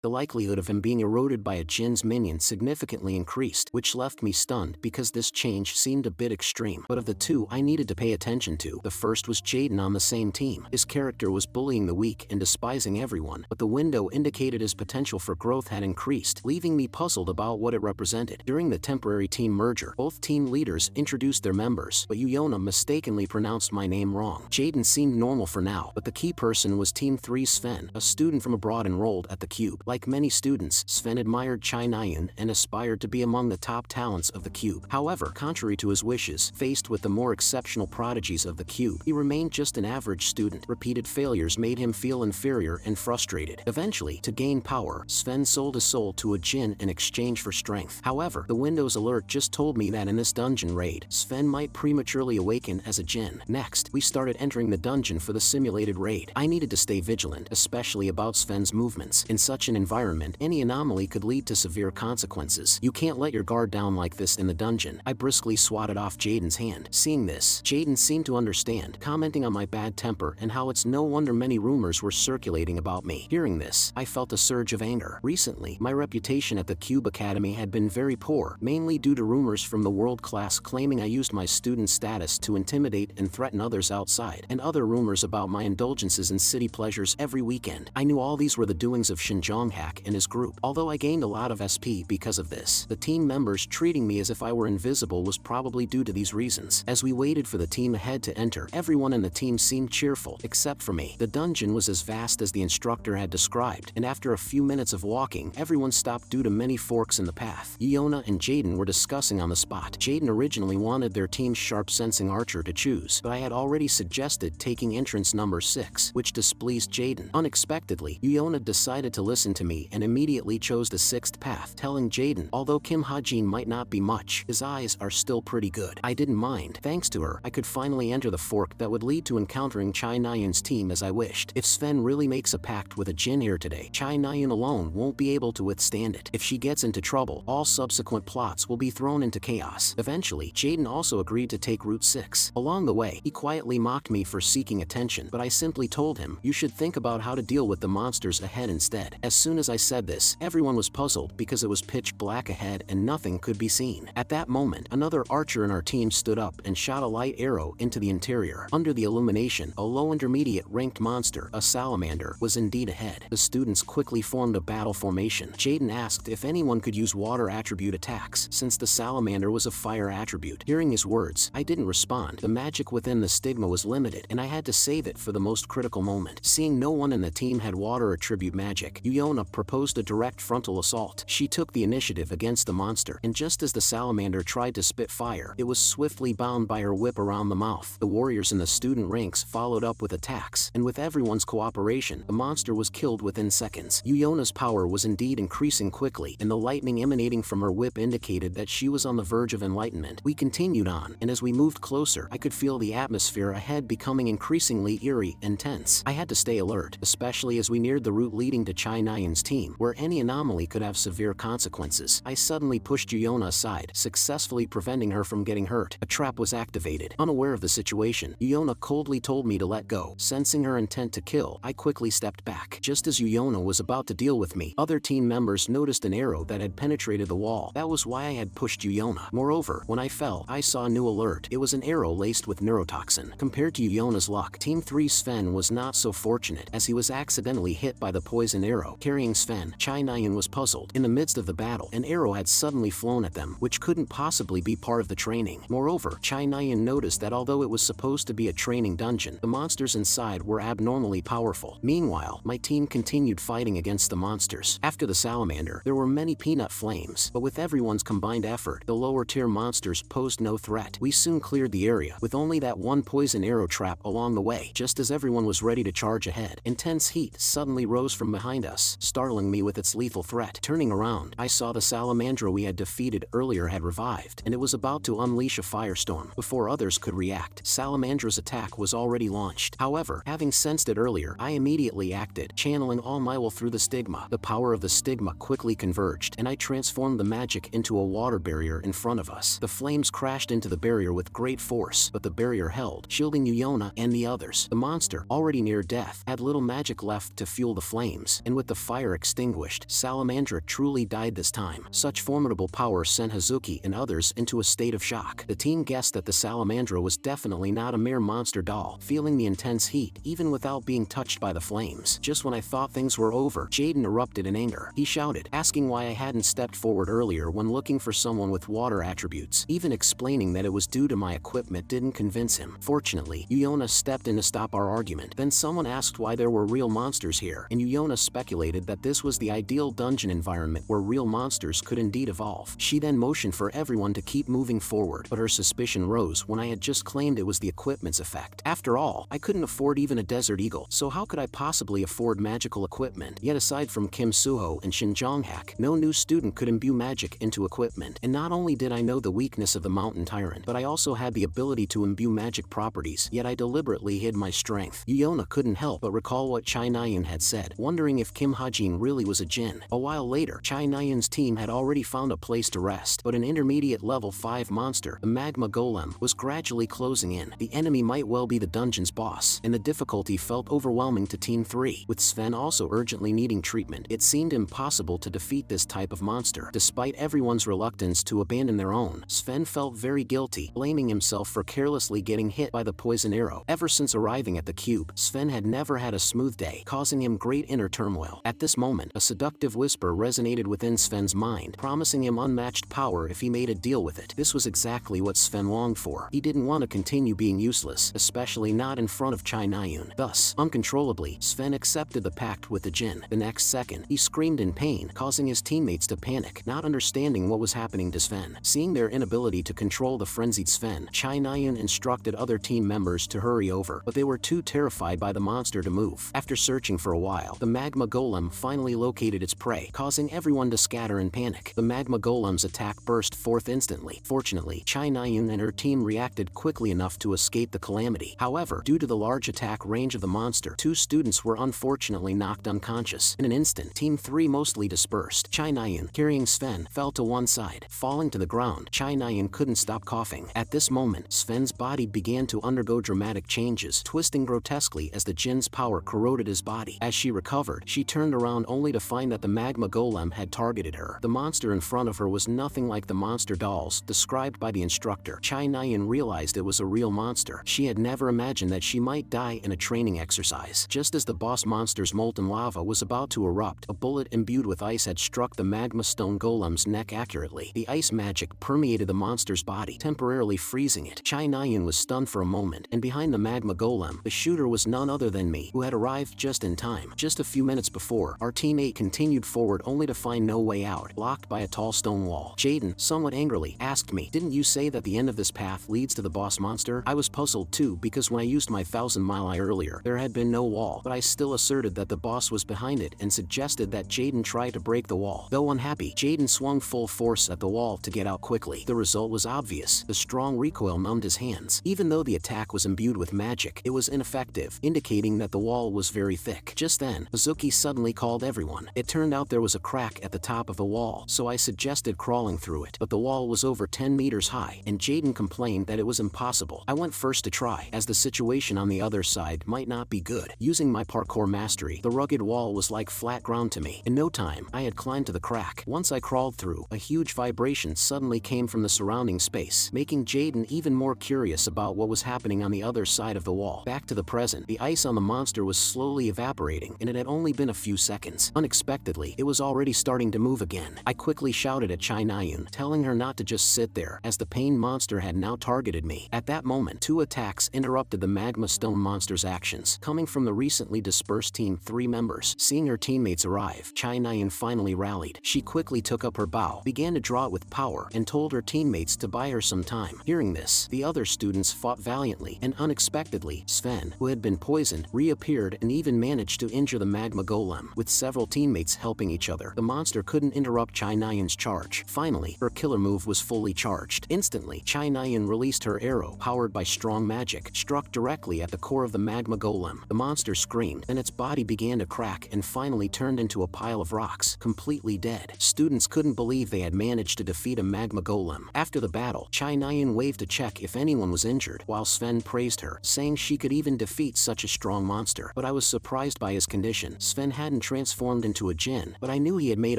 The likelihood of him being eroded by a Djinn's minion significantly increased, which left me stunned because this change seemed a bit extreme. But of the two I needed to pay attention to, the first was Jaden on the same team. His character was bullying the weak and despising everyone, but the window indicated his potential for growth had increased, leaving me puzzled about what it represented. During the temporary team merger, both team leaders introduced their members, but Yona mistakenly pronounced my name wrong. Jaden seemed normal for now, but the key person was Team 3's Sven, a student from abroad enrolled at the Cube. Like many students, Sven admired Chae Nayun and aspired to be among the top talents of the Cube. However, contrary to his wishes, faced with the more exceptional prodigies of the Cube, he remained just an average student. Repeated failures made him feel inferior and frustrated. Eventually, to gain power, Sven sold his soul to a Djinn in exchange for strength. However, the Windows alert just told me that in this dungeon raid, Sven might prematurely awaken as a Djinn. Next, we started entering the dungeon for the simulated raid. I needed to stay vigilant, especially about Sven's movements. In such an environment, any anomaly could lead to severe consequences. You can't let your guard down like this in the dungeon. I briskly swatted off Jaden's hand. Seeing this, Jaden seemed to understand, commenting on my bad temper and how it's no wonder many rumors were circulating about me. Hearing this, I felt a surge of anger. Recently, my reputation at the Cube Academy had been very poor, mainly due to rumors from the world class claiming I used my student status to intimidate and threaten others outside, and other rumors about my indulgences in city pleasures every weekend. I knew all these were the doings of Shinjonghak and his group. Although I gained a lot of SP because of this, the team members treating me as if I were invisible was probably due to these reasons. As we waited for the team ahead to enter, everyone in the team seemed cheerful, except for me. The dungeon was as vast as the instructor had described, and after a few minutes of walking, everyone stopped due to many forks in the path. Yona and Jaden were discussing on the spot. Jaden originally wanted their team's sharp-sensing archer to choose, but I had already suggested taking entrance number 6, which displeased Jaden. Unexpectedly, Yona decided to listen to me and immediately chose the 6th path, telling Jaden, although Kim Hajin might not be much, his eyes are still pretty good. I didn't mind. Thanks to her, I could finally enter the fork that would lead to encountering Chae Nayun's team as I wished. If Sven really makes a pact with a Djinn here today, Chae Nayun alone won't be able to withstand it. If she gets into trouble, all subsequent plots will be thrown into chaos. Eventually, Jaden also agreed to take Route 6. Along the way, he quietly mocked me for seeking attention, but I simply told him, you should think about how to deal with the monsters ahead instead. As soon as I said this, everyone was puzzled because it was pitch black ahead and nothing could be seen. At that moment, another archer in our team stood up and shot a light arrow into the interior. Under the illumination, a low intermediate ranked monster, a salamander, was indeed ahead. The students quickly formed a battle formation. Jaden asked if anyone could use water attribute attacks, since the salamander was a fire attribute. Hearing his words, I didn't respond. The magic within the stigma was limited, and I had to save it for the most critical moment. Seeing no one in the team had water attribute magic, Yona proposed a direct frontal assault. She took the initiative against the monster, and just as the salamander tried to spit fire, it was swiftly bound by her whip around the mouth. The warriors in the student ranks followed up with attacks, and with everyone's cooperation, the monster was killed within seconds. Yona's power was indeed increasing quickly, and the lightning emanating from her whip indicated that she was on the verge of enlightenment. We continued on, and as we moved closer, I could feel the atmosphere ahead becoming increasingly eerie and tense. I had to stay alert, especially as we neared the route leading to Chae Nayun's team, where any anomaly could have severe consequences. I suddenly pushed Yona aside, successfully preventing her from getting hurt. A trap was activated. Unaware of the situation, Yona coldly told me to let go. Sensing her intent to kill, I quickly stepped back. Just as Yona was about to deal with me, other team members noticed an arrow that had penetrated the wall. That was why I had pushed Yona. Moreover, when I fell, I saw a new alert. It was an arrow laced with neurotoxin. Compared to Yona's luck, Team 3 Sven was not so fortunate, as he was accidentally hit by the poison arrow. Carrying Sven, Chae Nayun was puzzled. In the midst of the battle, an arrow had suddenly flown at them, which couldn't possibly be part of the training. Moreover, Chae Nayun noticed that although it was supposed to be a training dungeon, the monsters inside were abnormally powerful. Meanwhile, my team continued fighting against the monsters. After the salamander, there were many peanut flames, but with everyone's combined effort, the lower tier monsters posed no threat. We soon cleared the area, with only that one poison arrow trap along the way. Just as everyone was ready to charge ahead, intense heat suddenly rose from behind us, startling me with its lethal threat. Turning around, I saw the salamandra we had defeated earlier had revived, and it was about to unleash a firestorm. Before others could react, Salamandra's attack was already launched. However, having sensed it earlier, I immediately acted, channeling all my will through the stigma. The power of the stigma quickly converged, and I transformed the magic into a water barrier in front of us. The flames crashed into the barrier with great force, but the barrier held, shielding Yona and the others. The monster, already near death, had little magic left to fuel the flames, and with the fire extinguished, Salamandra truly died this time. Such formidable power sent Hazuki and others into a state of shock. The team guessed that the Salamandra was definitely not a mere monster doll, feeling the intense heat even without being touched by the flames. Just when I thought things were over, Jaden erupted in anger. He shouted, asking why I hadn't stepped forward earlier when looking for someone with water attributes. Even explaining that it was due to my equipment didn't convince him. Fortunately, Yona stepped in to stop our argument. Then someone asked why there were real monsters here, and Yona speculated that this was the ideal dungeon environment where real monsters could indeed evolve. She then motioned for everyone to keep moving forward, but her suspicion rose when I had just claimed it was the equipment's effect. After all, I couldn't afford even a Desert Eagle, so how could I possibly afford magical equipment? Yet aside from Kim Suho and Shin Jonghak, no new student could imbue magic into equipment. And not only did I know the weakness of the Mountain Tyrant, but I also had the ability to imbue magic properties, yet I deliberately hid my strength. Yona couldn't help but recall what Chae Nayun had said, wondering if Kim Hajin really was a Djinn. A while later, Chae Nayun's team had already found a place to rest, but an intermediate level 5 monster, the Magma Golem, was gradually closing in. The enemy might well be the dungeon's boss, and the difficulty felt overwhelming to Team 3. With Sven also urgently needing treatment, it seemed impossible to defeat this type of monster. Despite everyone's reluctance to abandon their own, Sven felt very guilty, blaming himself for carelessly getting hit by the poison arrow. Ever since arriving at the cube, Sven had never had a smooth day, causing him great inner turmoil. At this moment, a seductive whisper resonated within Sven's mind, promising him unmatched power if he made a deal with it. This was exactly what Sven longed for. He didn't want to continue being useless, especially not in front of Chae Nayun. Thus, uncontrollably, Sven accepted the pact with the Djinn. The next second, he screamed in pain, causing his teammates to panic, not understanding what was happening to Sven. Seeing their inability to control the frenzied Sven, Chae Nayun instructed other team members to hurry over, but they were too terrified by the monster to move. After searching for a while, the Magma Golem finally located its prey, causing everyone to scatter in panic. The Magma Golem's attack burst forth instantly. Fortunately, Chae Nayun and her team reacted quickly enough to escape the calamity. However, due to the large attack range of the monster, 2 students were unfortunately knocked unconscious. In an instant, Team 3 mostly dispersed. Chae Nayun, carrying Sven, fell to one side. Falling to the ground, Chae Nayun couldn't stop coughing. At this moment, Sven's body began to undergo dramatic changes, twisting grotesquely as the Djinn's power corroded his body. As she recovered, she turned around only to find that the Magma Golem had targeted her. The monster in front of her was nothing like the monster dolls described by the instructor. Chae Nayun realized it was a real monster. She had never imagined that she might die in a training exercise. Just as the boss monster's molten lava was about to erupt, a bullet imbued with ice had struck the Magma Stone Golem's neck accurately. The ice magic permeated the monster's body, temporarily freezing it. Chae Nayun was stunned for a moment, and behind the Magma Golem, the shooter was none other than me, who had arrived just in time. Just a few minutes before, our teammate continued forward only to find no way out, blocked by a tall stone wall. Jaden, somewhat angrily, asked me, "Didn't you say that the end of this path leads to the boss monster?" I was puzzled too, because when I used my 1000-mile eye earlier, there had been no wall, but I still asserted that the boss was behind it and suggested that Jaden try to break the wall. Though unhappy, Jaden swung full force at the wall to get out quickly. The result was obvious. The strong recoil numbed his hands. Even though the attack was imbued with magic, it was ineffective, indicating that the wall was very thick. Just then, Hazuki suddenly called everyone. It turned out there was a crack at the top of the wall, so I suggested crawling through it, but the wall was over 10 meters high, and Jaden complained that it was impossible. I went first to try, as the situation on the other side might not be good. Using my parkour mastery, the rugged wall was like flat ground to me. In no time, I had climbed to the crack. Once I crawled through, a huge vibration suddenly came from the surrounding space, making Jaden even more curious about what was happening on the other side of the wall. Back to the present, the ice on the monster was slowly evaporating, and it had only been a few seconds. Unexpectedly, it was already starting to move again. I quickly shouted at Chae Nayun, telling her not to just sit there, as the pain monster had now targeted me. At that moment, 2 attacks interrupted the Magma Stone monster's actions, coming from the recently dispersed Team 3 members. Seeing her teammates arrive, Chae Nayun finally rallied. She quickly took up her bow, began to draw it with power, and told her teammates to buy her some time. Hearing this, the other students fought valiantly, and unexpectedly, Sven, who had been poisoned, reappeared and even managed to injure the Magma Golem. With several teammates helping each other, the monster couldn't interrupt Chae Nayun's charge. Finally, her killer move was fully charged. Instantly, Chae Nayun released her arrow, powered by strong magic, struck directly at the core of the Magma Golem. The monster screamed, and its body began to crack and finally turned into a pile of rocks, completely dead. Students couldn't believe they had managed to defeat a Magma Golem. After the battle, Chae Nayun waved to check if anyone was injured, while Sven praised her, saying she could even defeat such a strong monster. But I was surprised by his condition. Sven hadn't Nayun transformed into a Djinn, but I knew he had made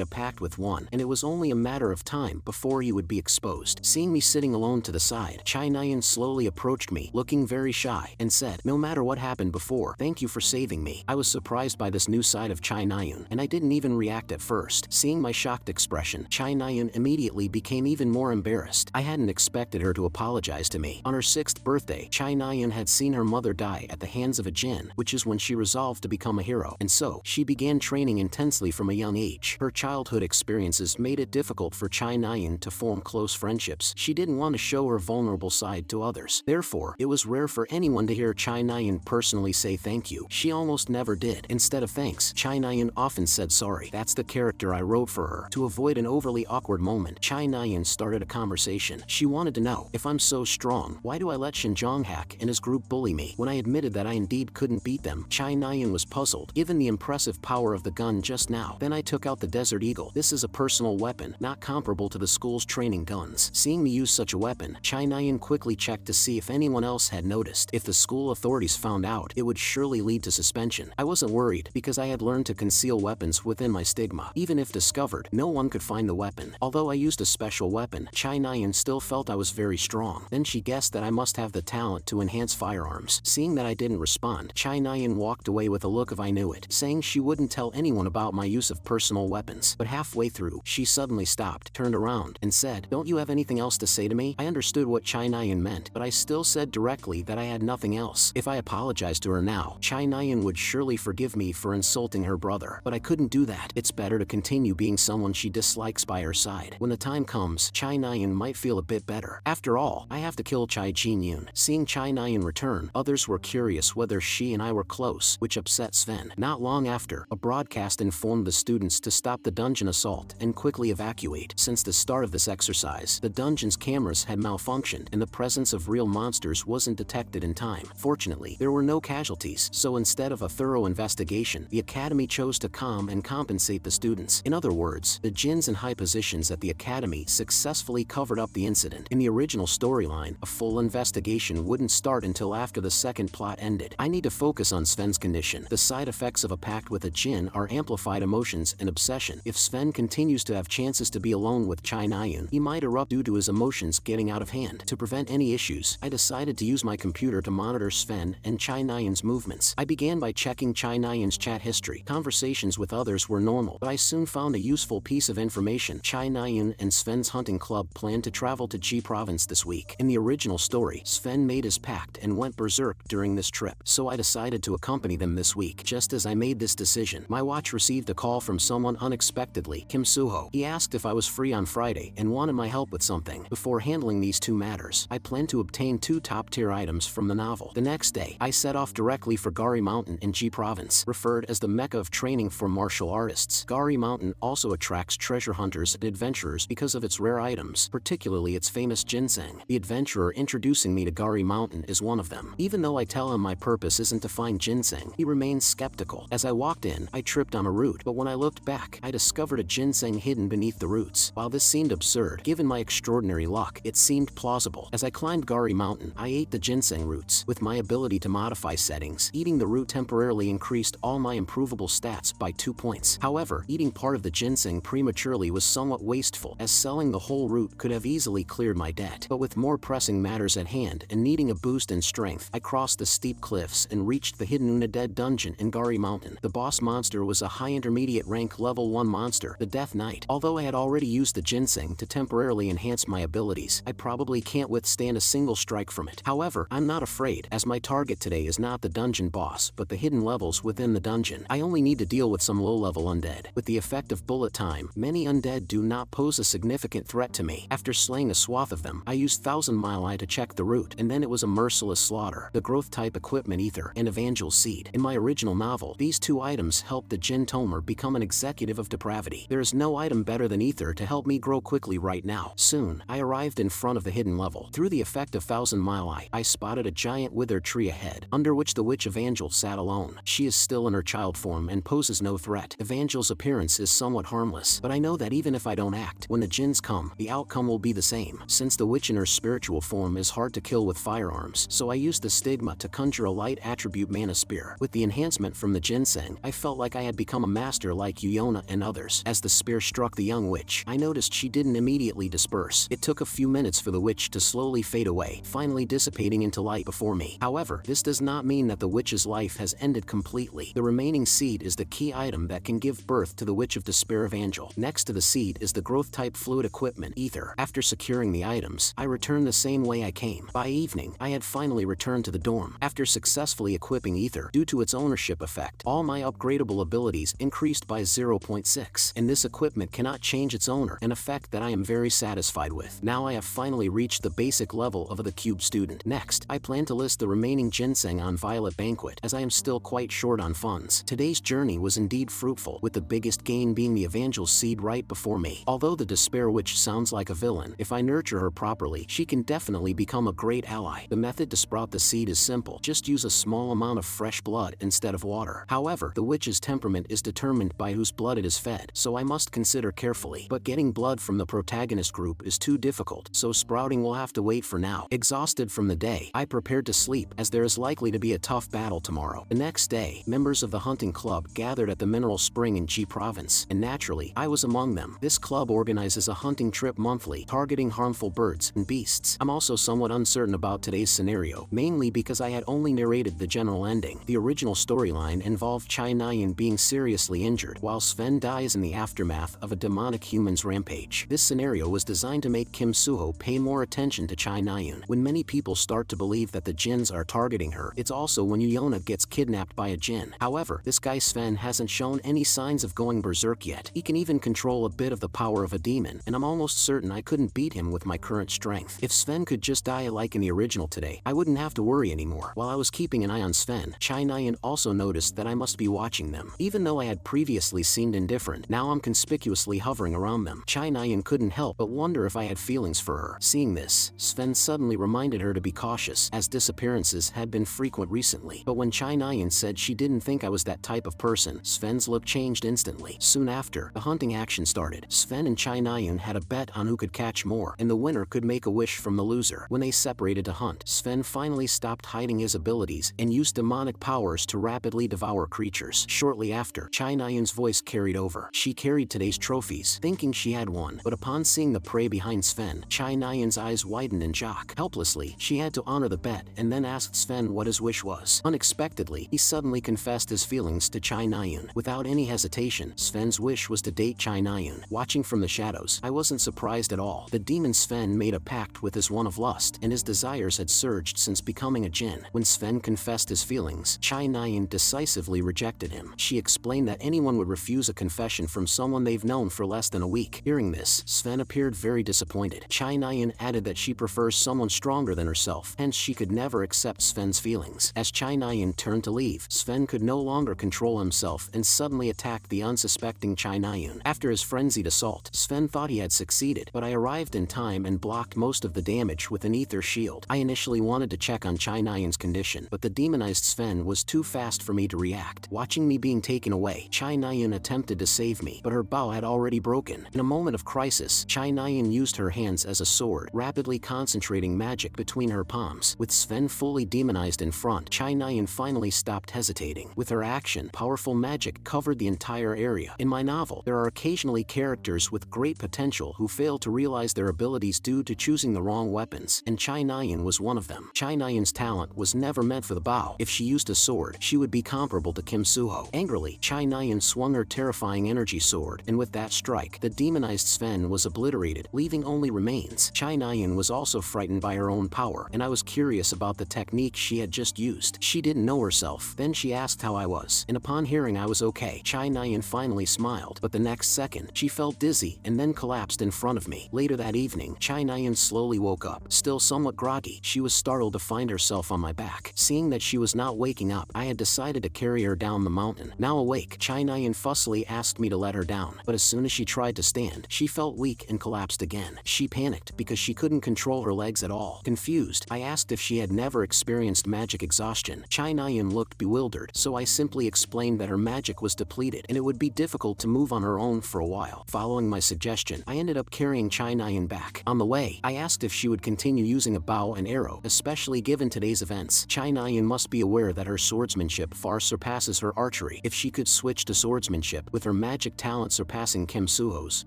a pact with one, and it was only a matter of time before he would be exposed. Seeing me sitting alone to the side, Chae Nayun slowly approached me, looking very shy, and said, "No matter what happened before, thank you for saving me." I was surprised by this new side of Chae Nayun, and I didn't even react at first. Seeing my shocked expression, Chae Nayun immediately became even more embarrassed. I hadn't expected her to apologize to me. On her 6th birthday, Chae Nayun had seen her mother die at the hands of a Djinn, which is when she resolved to become a hero, and so, she began training intensely from a young age. Her childhood experiences made it difficult for Chae Nayun to form close friendships. She didn't want to show her vulnerable side to others. Therefore, it was rare for anyone to hear Chae Nayun personally say thank you. She almost never did. Instead of thanks, Chae Nayun often said sorry. That's the character I wrote for her. To avoid an overly awkward moment, Chae Nayun started a conversation. She wanted to know, if I'm so strong, why do I let Shin Jonghak and his group bully me? When I admitted that I indeed couldn't beat them, Chae Nayun was puzzled, given the impressive power of the gun just now. Then I took out the Desert Eagle. This is a personal weapon, not comparable to the school's training guns. Seeing me use such a weapon, Chae Nayun quickly checked to see if anyone else had noticed. If the school authorities found out, it would surely lead to suspension. I wasn't worried, because I had learned to conceal weapons within my stigma. Even if discovered, no one could find the weapon. Although I used a special weapon, Chae Nayun still felt I was very strong. Then she guessed that I must have the talent to enhance firearms. Seeing that I didn't respond, Chae Nayun walked away with a look of I knew it, saying she wouldn't tell anyone about my use of personal weapons. But halfway through, she suddenly stopped, turned around, and said, "Don't you have anything else to say to me?" I understood what Chae Nayun meant, but I still said directly that I had nothing else. If I apologized to her now, Chae Nayun would surely forgive me for insulting her brother. But I couldn't do that. It's better to continue being someone she dislikes by her side. When the time comes, Chae Nayun might feel a bit better. After all, I have to kill Chae Jin-yoon. Seeing Chae Nayun return, others were curious whether she and I were close, which upset Sven. Not long after, a broadcast informed the students to stop the dungeon assault and quickly evacuate. Since the start of this exercise, the dungeon's cameras had malfunctioned and the presence of real monsters wasn't detected in time. Fortunately, there were no casualties, so instead of a thorough investigation, the academy chose to calm and compensate the students. In other words, the Djinns in high positions at the academy successfully covered up the incident. In the original storyline, a full investigation wouldn't start until after the second plot ended. I need to focus on Sven's condition. The side effects of a pact with a Djinn are amplified emotions and obsession. If Sven continues to have chances to be alone with Chae Nayun, he might erupt due to his emotions getting out of hand. To prevent any issues, I decided to use my computer to monitor Sven and Chae Nayun's movements. I began by checking Chae Nayun's chat history. Conversations with others were normal, but I soon found a useful piece of information. Chae Nayun and Sven's hunting club planned to travel to Ji province this week. In the original story, Sven made his pact and went berserk during this trip, so I decided to accompany them this week. Just as I made this decision, my watch received a call from someone unexpectedly, Kim Suho. He asked if I was free on Friday and wanted my help with something. Before handling these two matters, I planned to obtain 2 top-tier items from the novel. The next day, I set off directly for Gari Mountain in Ji province, referred as the Mecca of training for martial artists. Gari Mountain also attracts treasure hunters and adventurers because of its rare items, particularly its famous ginseng. The adventurer introducing me to Gari Mountain is one of them. Even though I tell him my purpose isn't to find ginseng, he remains skeptical. As I walked in, I tripped on a root, but when I looked back, I discovered a ginseng hidden beneath the roots. While this seemed absurd, given my extraordinary luck, it seemed plausible. As I climbed Gari Mountain, I ate the ginseng roots. With my ability to modify settings, eating the root temporarily increased all my improvable stats by 2 points. However, eating part of the ginseng prematurely was somewhat wasteful, as selling the whole root could have easily cleared my debt. But with more pressing matters at hand and needing a boost in strength, I crossed the steep cliffs and reached the hidden Undead dungeon in Gari Mountain. The boss monster was a high intermediate rank level 1 monster, the Death Knight. Although I had already used the ginseng to temporarily enhance my abilities, I probably can't withstand a single strike from it. However, I'm not afraid, as my target today is not the dungeon boss, but the hidden levels within the dungeon. I only need to deal with some low-level undead. With the effect of bullet time, many undead do not pose a significant threat to me. After slaying a swath of them, I used Thousand Mile Eye to check the root, and then it was a merciless slaughter. The growth type equipment ether and Evangel seed. In my original novel, these 2 items helped the Djinn Tomer become an executive of depravity. There is no item better than ether to help me grow quickly right now. Soon, I arrived in front of the hidden level. Through the effect of Thousand Mile Eye, I spotted a giant withered tree ahead, under which the witch Evangel sat alone. She is still in her child form and poses no threat. Evangel's appearance is somewhat harmless, but I know that even if I don't act, when the Djinns come, the outcome will be the same. Since the witch in her spiritual form is hard to kill with firearms, so I used the stigma to conjure a light attribute mana spear. With the enhancement from the ginseng, I felt felt like I had become a master like Yona and others. As the spear struck the young witch, I noticed she didn't immediately disperse. It took a few minutes for the witch to slowly fade away, finally dissipating into light before me. However, this does not mean that the witch's life has ended completely. The remaining seed is the key item that can give birth to the Witch of Despair of Angel. Next to the seed is the growth-type fluid equipment, Ether. After securing the items, I returned the same way I came. By evening, I had finally returned to the dorm. After successfully equipping Ether, due to its ownership effect, all my upgradable abilities increased by 0.6, and this equipment cannot change its owner, an effect that I am very satisfied with. Now I have finally reached the basic level of the cube student. Next, I plan to list the remaining ginseng on Violet Banquet, as I am still quite short on funds. Today's journey was indeed fruitful, with the biggest gain being the Evangel seed right before me. Although the Despair Witch sounds like a villain, if I nurture her properly, she can definitely become a great ally. The method to sprout the seed is simple. Just use a small amount of fresh blood instead of water. However, the witch's temperament is determined by whose blood it is fed, so I must consider carefully. But getting blood from the protagonist group is too difficult, so sprouting will have to wait for now. Exhausted from the day, I prepared to sleep, as there is likely to be a tough battle tomorrow. The next day, members of the hunting club gathered at the mineral spring in Chi province, and naturally, I was among them. This club organizes a hunting trip monthly, targeting harmful birds and beasts. I'm also somewhat uncertain about today's scenario, mainly because I had only narrated the general ending. The original storyline involved Chae Nayun being seriously injured, while Sven dies in the aftermath of a demonic human's rampage. This scenario was designed to make Kim Suho pay more attention to Chae Nayun. When many people start to believe that the Djinns are targeting her, it's also when Yona gets kidnapped by a Djinn. However, this guy Sven hasn't shown any signs of going berserk yet. He can even control a bit of the power of a demon, and I'm almost certain I couldn't beat him with my current strength. If Sven could just die like in the original today, I wouldn't have to worry anymore. While I was keeping an eye on Sven, Chae Nayun also noticed that I must be watching them. Even though I had previously seemed indifferent, now I'm conspicuously hovering around them. Chae Nayun couldn't help but wonder if I had feelings for her. Seeing this, Sven suddenly reminded her to be cautious, as disappearances had been frequent recently. But when Chae Nayun said she didn't think I was that type of person, Sven's look changed instantly. Soon after, the hunting action started. Sven and Chae Nayun had a bet on who could catch more, and the winner could make a wish from the loser. When they separated to hunt, Sven finally stopped hiding his abilities and used demonic powers to rapidly devour creatures. Shortly after, Chae Nayun's voice carried over. She carried today's trophies, thinking she had won, but upon seeing the prey behind Sven, Chae Nayun's eyes widened in shock. Helplessly, she had to honor the bet and then asked Sven what his wish was. Unexpectedly, he suddenly confessed his feelings to Chae Nayun. Without any hesitation, Sven's wish was to date Chae Nayun. Watching from the shadows, I wasn't surprised at all. The demon Sven made a pact with his one of lust, and his desires had surged since becoming a Djinn. When Sven confessed his feelings, Chae Nayun decisively rejected him. She explained that anyone would refuse a confession from someone they've known for less than a week. Hearing this, Sven appeared very disappointed. Chae Nayun added that she prefers someone stronger than herself, hence she could never accept Sven's feelings. As Chae Nayun turned to leave, Sven could no longer control himself and suddenly attacked the unsuspecting Chae Nayun. After his frenzied assault, Sven thought he had succeeded, but I arrived in time and blocked most of the damage with an ether shield. I initially wanted to check on Chae Nayun's condition, but the demonized Sven was too fast for me to react. Watching me being taken away, Chae Nayun attempted to save me, but her bow had already broken. In a moment of crisis, Chae Nayun used her hands as a sword, rapidly concentrating magic between her palms. With Sven fully demonized in front, Chae Nayun finally stopped hesitating. With her action, powerful magic covered the entire area. In my novel, there are occasionally characters with great potential who fail to realize their abilities due to choosing the wrong weapons, and Chae Nayun was one of them. Chae Nayun's talent was never meant for the bow. If she used a sword, she would be comparable to Kim Suho. Angrily, Chae Nayun swung her terrifying energy sword, and with that strike, the demonized Sven was obliterated, leaving only remains. Chae Nayun was also frightened by her own power, and I was curious about the technique she had just used. She didn't know herself. Then she asked how I was, and upon hearing I was okay, Chae Nayun finally smiled, but the next second, she felt dizzy and then collapsed in front of me. Later that evening, Chae Nayun slowly woke up. Still somewhat groggy, she was startled to find herself on my back. Seeing that she was not waking up, I had decided to carry her down the mountain. Now awake, Chae Nayun fussily asked me to let her down, but as soon as she tried to stand, she felt weak and collapsed again. She panicked because she couldn't control her legs at all. Confused, I asked if she had never experienced magic exhaustion. Chae Nayun looked bewildered, so I simply explained that her magic was depleted and it would be difficult to move on her own for a while. Following my suggestion, I ended up carrying Chae Nayun back. On the way, I asked if she would continue using a bow and arrow, especially given today's events. Chae Nayun must be aware that her swordsmanship far surpasses her archery archery. If she could switch to swordsmanship, with her magic talent surpassing Kim Suho's,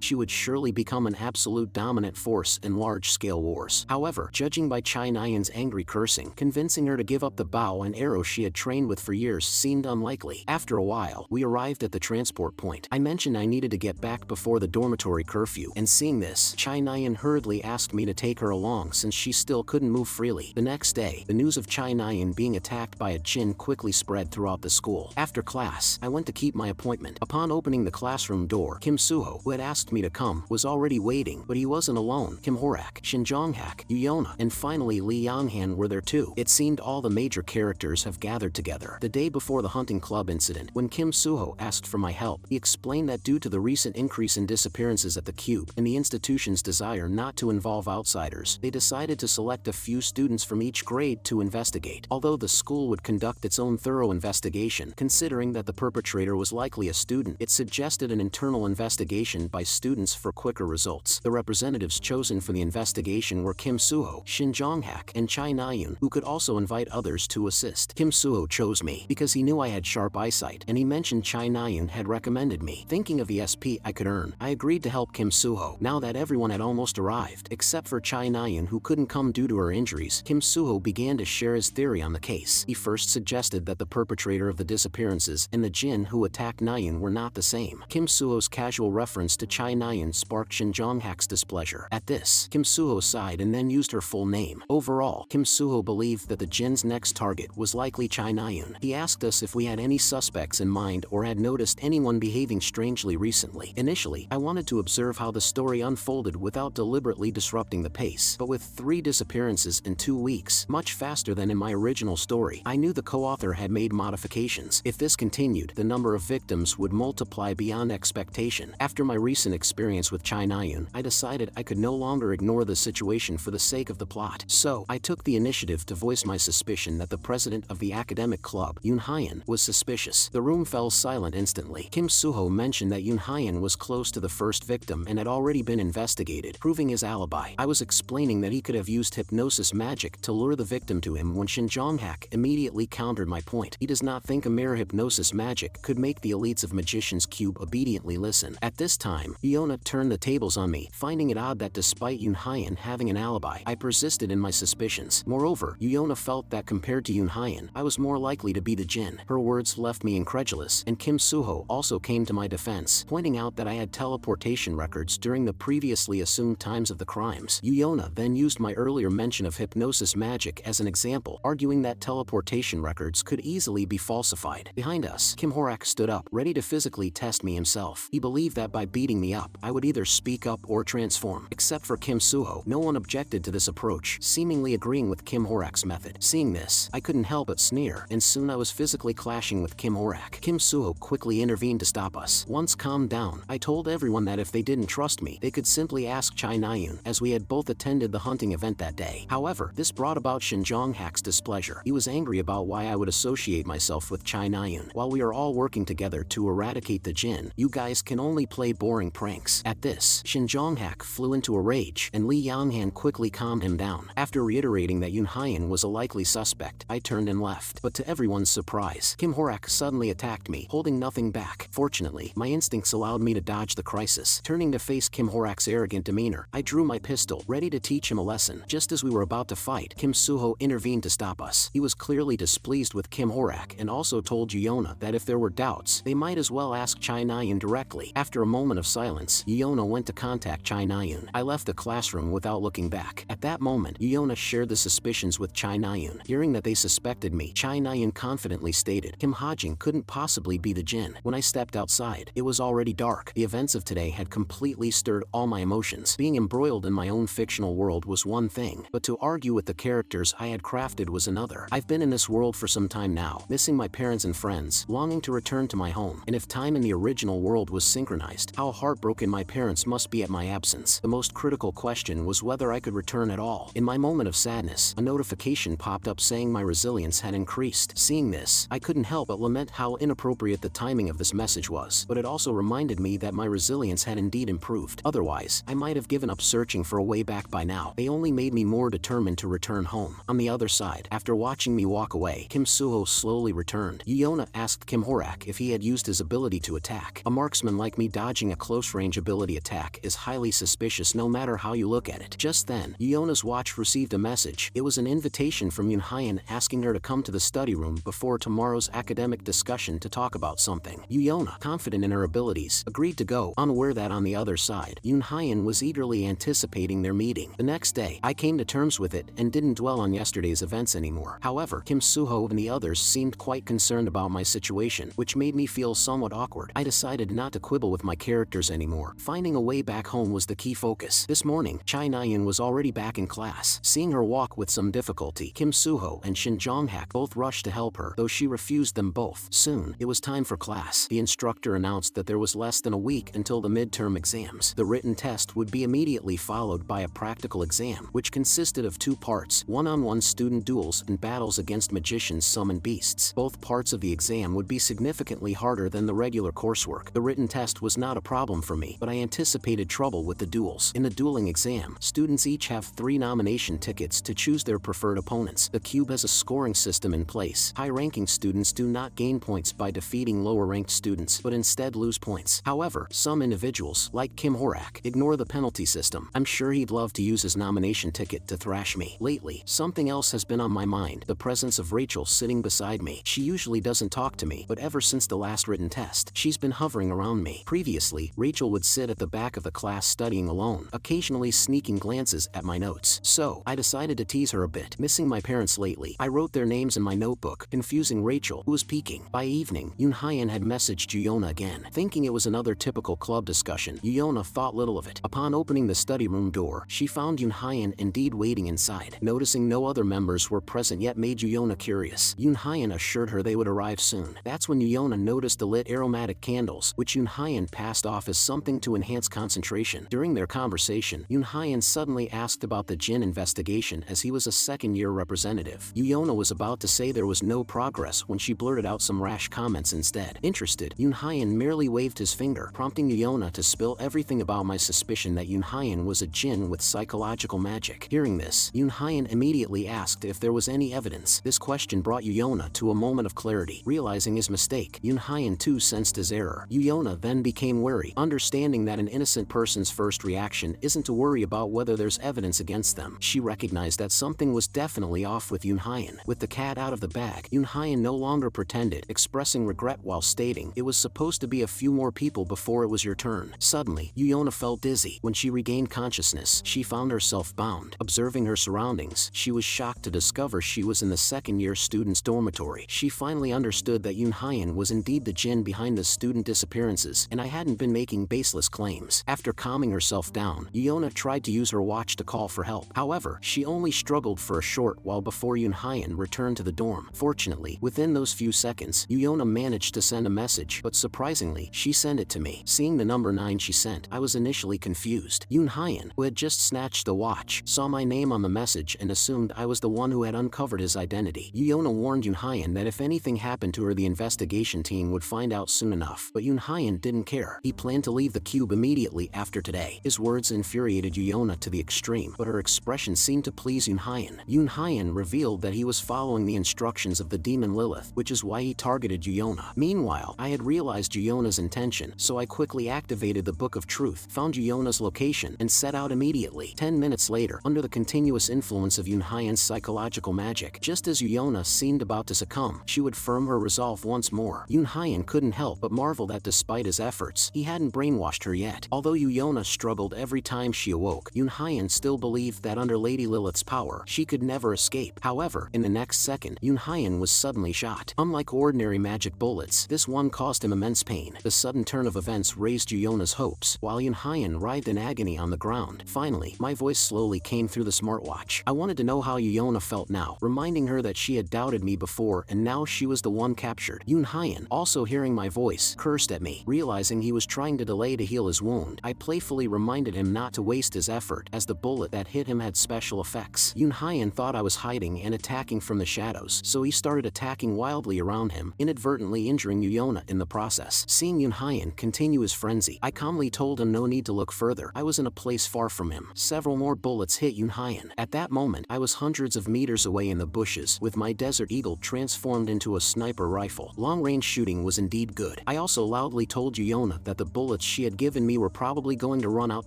she would surely become an absolute dominant force in large-scale wars. However, judging by Chae Nayun's angry cursing, convincing her to give up the bow and arrow she had trained with for years seemed unlikely. After a while, we arrived at the transport point. I mentioned I needed to get back before the dormitory curfew, and seeing this, Chae Nayun hurriedly asked me to take her along since she still couldn't move freely. The next day, the news of Chae Nayun being attacked by a Djinn quickly spread throughout the school. After class, I went to keep my appointment. Upon opening the classroom door, Kim Suho, who had asked me to come, was already waiting, but he wasn't alone. Kim Horak, Shin Jonghak, Yona, and finally Lee Yanghan were there too. It seemed all the major characters have gathered together. The day before the hunting club incident, when Kim Suho asked for my help, he explained that due to the recent increase in disappearances at the Cube and the institution's desire not to involve outsiders, they decided to select a few students from each grade to investigate. Although the school would conduct its own thorough investigation, considering that the perpetrator was likely a student, it suggested an internal investigation by students for quicker results. The representatives chosen for the investigation were Kim Suho, Shin Jonghak, and Chae Nayun, who could also invite others to assist. Kim Suho chose me because he knew I had sharp eyesight, and he mentioned Chae Nayun had recommended me. Thinking of the SP I could earn, I agreed to help Kim Suho. Now that everyone had almost arrived, except for Chae Nayun, who couldn't come due to her injuries, Kim Suho began to share his theory on the case. He first suggested that the perpetrator of the disappearances and the Djinn who attacked Nayun were not the same. Kim Suho's casual reference to Chae Nayun sparked Shin Jonghak's displeasure. At this, Kim Suho sighed and then used her full name. Overall, Kim Suho believed that the Djinn's next target was likely Chae Nayun. He asked us if we had any suspects in mind or had noticed anyone behaving strangely recently. Initially, I wanted to observe how the story unfolded without deliberately disrupting the pace, but with 3 disappearances in 2 weeks, much faster than in my original story, I knew the co-author had made modifications. If this continued, the number of victims would multiply beyond expectation. After my recent experience with Chae Nayun, I decided I could no longer ignore the situation for the sake of the plot. So, I took the initiative to voice my suspicion that the president of the academic club, Yoon Hyan, was suspicious. The room fell silent instantly. Kim Suho mentioned that Yoon Hyan was close to the first victim and had already been investigated, proving his alibi. I was explaining that he could have used hypnosis magic to lure the victim to him when Shin Jonghak immediately countered my point. He does not think a mere hypnosis magic could make the elites of Magician's Cube obediently listen. At this time, Yona turned the tables on me, finding it odd that despite Yoon Hyan having an alibi, I persisted in my suspicions. Moreover, Yona felt that compared to Yoon Hyan, I was more likely to be the Djinn. Her words left me incredulous, and Kim Suho also came to my defense, pointing out that I had teleportation records during the previously assumed times of the crimes. Yona then used my earlier mention of hypnosis magic as an example, arguing that teleportation records could easily be falsified. Behind us, Kim Horak stood up, ready to physically test me himself. He believed that by beating me up, I would either speak up or transform. Except for Kim Suho, no one objected to this approach, seemingly agreeing with Kim Horak's method. Seeing this, I couldn't help but sneer, and soon I was physically clashing with Kim Horak. Kim Suho quickly intervened to stop us. Once calmed down, I told everyone that if they didn't trust me, they could simply ask Chae Nayun, as we had both attended the hunting event that day. However, this brought about Shin Jonghak's displeasure. He was angry about why I would associate myself with Chae Nayun. While we are all working together to eradicate the Djinn, you guys can only play boring pranks. At this, Shin Jonghak flew into a rage, and Lee Yanghan quickly calmed him down. After reiterating that Yoon Hyan was a likely suspect, I turned and left. But to everyone's surprise, Kim Horak suddenly attacked me, holding nothing back. Fortunately, my instincts allowed me to dodge the crisis. Turning to face Kim Horak's arrogant demeanor, I drew my pistol, ready to teach him a lesson. Just as we were about to fight, Kim Suho intervened to stop us. He was clearly displeased with Kim Horak and also told Yona that if there were doubts, they might as well ask Chae Nayun directly. After a moment of silence, Yona went to contact Chae Nayun. I left the classroom without looking back. At that moment, Yona shared the suspicions with Chae Nayun. Hearing that they suspected me, Chae Nayun confidently stated, Kim Hajin couldn't possibly be the Djinn. When I stepped outside, it was already dark. The events of today had completely stirred all my emotions. Being embroiled in my own fictional world was one thing, but to argue with the characters I had crafted was another. I've been in this world for some time now, missing my parents and friends, longing to return to my home. And if time in the original world was synchronized, how heartbroken my parents must be at my absence. The most critical question was whether I could return at all. In my moment of sadness, a notification popped up saying my resilience had increased. Seeing this, I couldn't help but lament how inappropriate the timing of this message was, but it also reminded me that my resilience had indeed improved. Otherwise, I might have given up searching for a way back by now. They only made me more determined to return home. On the other side, after watching me walk away, Kim Suho slowly returned. Yona asked Kim Horak if he had used his ability to attack. A marksman like me dodging a close-range ability attack is highly suspicious no matter how you look at it. Just then, Yona's watch received a message. It was an invitation from Hajin asking her to come to the study room before tomorrow's academic discussion to talk about something. Yona, confident in her abilities, agreed to go, unaware that on the other side, Hajin was eagerly anticipating their meeting. The next day, I came to terms with it and didn't dwell on yesterday's events anymore. However, Kim Suho and the others seemed quite concerned about my situation, which made me feel somewhat awkward. I decided not to quibble with my characters anymore. Finding a way back home was the key focus. This morning, Chae Nayun was already back in class. Seeing her walk with some difficulty, Kim Suho and Shin Jonghak both rushed to help her, though she refused them both. Soon, it was time for class. The instructor announced that there was less than a week until the midterm exams. The written test would be immediately followed by a practical exam, which consisted of 2 parts, one-on-one student duels and battles against magicians, summon beasts. Both parts of the exam would be significantly harder than the regular coursework. The written test was not a problem for me, but I anticipated trouble with the duels. In the dueling exam, students each have 3 nomination tickets to choose their preferred opponents. The cube has a scoring system in place. High-ranking students do not gain points by defeating lower-ranked students, but instead lose points. However, some individuals, like Kim Horak, ignore the penalty system. I'm sure he'd love to use his nomination ticket to thrash me. Lately, something else has been on my mind, the presence of Rachel sitting beside me. She usually doesn't talk to me, but ever since the last written test, she's been hovering around me. Previously, Rachel would sit at the back of the class studying alone, occasionally sneaking glances at my notes. So, I decided to tease her a bit. Missing my parents lately, I wrote their names in my notebook, confusing Rachel, who was peeking. By evening, Hajin had messaged Yona again. Thinking it was another typical club discussion, Yona thought little of it. Upon opening the study room door, she found Hajin indeed waiting inside. Noticing no other members were present yet made Yona curious. Hajin assured her they would arrive soon. That's when Yona noticed the lit aromatic candles, which Hajin passed off as something to enhance concentration. During their conversation, Hajin suddenly asked about the Djinn investigation as he was a second-year representative. Yona was about to say there was no progress when she blurted out some rash comments instead. Interested, Hajin merely waved his finger, prompting Yona to spill everything about my suspicion that Hajin was a Djinn with psychological magic. Hearing this, Hajin immediately asked if there was any evidence. This question brought Yona to a moment of clarity. Realizing his mistake, Hajin too sensed his error. Yona then became wary, understanding that an innocent person's first reaction isn't to worry about whether there's evidence against them. She recognized that something was definitely off with Hajin. With the cat out of the bag, Hajin no longer pretended, expressing regret while stating it was supposed to be a few more people before it was your turn. Suddenly, Yona felt dizzy. When she regained consciousness, she found herself bound. Observing her surroundings, she was shocked to discover she was in the second-year students' dormitory. She finally understood that Hajin was indeed the Djinn behind the student disappearances, and I hadn't been making baseless claims. After calming herself down, Yona tried to use her watch to call for help. However, she only struggled for a short while before Hajin returned to the dorm. Fortunately, within those few seconds, Yona managed to send a message, but surprisingly, she sent it to me. Seeing the number 9 she sent, I was initially confused. Hajin, who had just snatched the watch, saw my name on the message and assumed I was the one who had uncovered his identity. Yona warned Hajin that if anything happened to her, the investigation team would find out soon enough. But Hajin didn't care. He planned to leave the cube immediately after today. His words infuriated Yona to the extreme, but her expression seemed to please Hajin. Hajin revealed that he was following the instructions of the demon Lilith, which is why he targeted Yona. Meanwhile, I had realized Yona's intention, so I quickly activated the Book of Truth, found Yona's location, and set out immediately. 10 minutes later, under the continuous influence of Hajin's psychological magic, just as Yona seemed about to succumb, she would firm her resolve once more. Hajin couldn't help but marvel that despite his efforts, he hadn't brainwashed her yet. Although Yona struggled every time she awoke, Hajin still believed that under Lady Lilith's power, she could never escape. However, in the next second, Hajin was suddenly shot. Unlike ordinary magic bullets, this one caused him immense pain. The sudden turn of events raised Yona's hopes, while Hajin writhed in agony on the ground. Finally, my voice slowly came through the smartwatch. I wanted to know how Yona felt now, reminding her that she had doubted me before and now she was the one captured. Hajin, also hearing my voice, cursed at me. Realizing he was trying to delay to heal his wound, I playfully reminded him not to waste his effort, as the bullet that hit him had special effects. Hajin thought I was hiding and attacking from the shadows, so he started attacking wildly around him, inadvertently injuring Yona in the process. Seeing Hajin continue his frenzy, I calmly told him no need to look further. I was in a place far from him. Several more bullets hit Hajin. At that moment, I was hundreds of meters away in the bushes, with my Desert Eagle transformed into a sniper her rifle. Long-range shooting was indeed good. I also loudly told Yona that the bullets she had given me were probably going to run out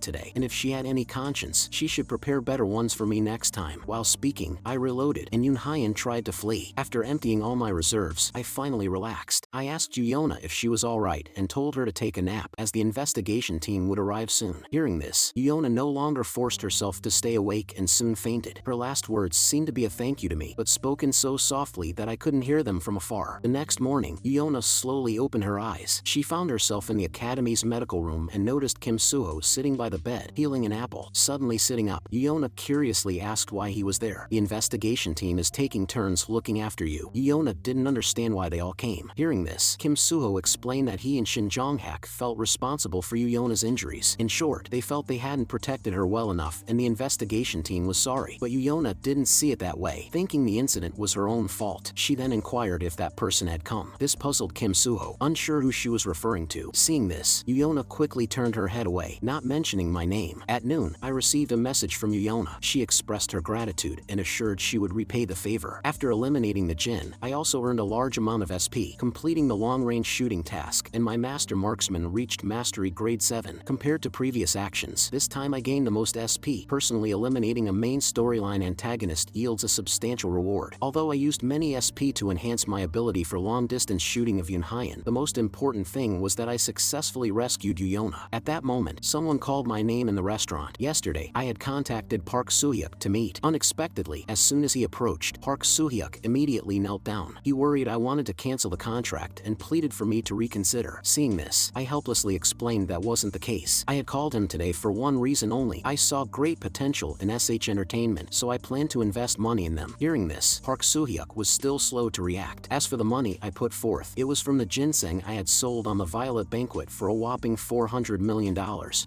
today, and if she had any conscience, she should prepare better ones for me next time. While speaking, I reloaded, and Hajin tried to flee. After emptying all my reserves, I finally relaxed. I asked Yona if she was alright and told her to take a nap, as the investigation team would arrive soon. Hearing this, Yona no longer forced herself to stay awake and soon fainted. Her last words seemed to be a thank you to me, but spoken so softly that I couldn't hear them from afar. The next morning, Yona slowly opened her eyes. She found herself in the academy's medical room and noticed Kim Suho sitting by the bed, peeling an apple. Suddenly sitting up, Yona curiously asked why he was there. The investigation team is taking turns looking after you. Yona didn't understand why they all came. Hearing this, Kim Suho explained that he and Shin Jong-hak felt responsible for Yona's injuries. In short, they felt they hadn't protected her well enough and the investigation team was sorry. But Yona didn't see it that way, thinking the incident was her own fault. She then inquired if that person had come. This puzzled Kim Suho, unsure who she was referring to. Seeing this, Yona quickly turned her head away, not mentioning my name. At noon, I received a message from Yona. She expressed her gratitude and assured she would repay the favor. After eliminating the Djinn, I also earned a large amount of SP, completing the long-range shooting task, and my master marksman reached mastery grade 7. Compared to previous actions, this time I gained the most SP. Personally, eliminating a main storyline antagonist yields a substantial reward. Although I used many SP to enhance my ability for long-distance shooting of Hajin, the most important thing was that I successfully rescued Yona. At that moment, someone called my name in the restaurant. Yesterday, I had contacted Park Soo-hyuk to meet. Unexpectedly, as soon as he approached, Park Soo-hyuk immediately knelt down. He worried I wanted to cancel the contract and pleaded for me to reconsider. Seeing this, I helplessly explained that wasn't the case. I had called him today for one reason only. I saw great potential in SH Entertainment, so I planned to invest money in them. Hearing this, Park Soo-hyuk was still slow to react. As for the money I put forth, it was from the ginseng I had sold on the Violet Banquet for a whopping $400 million.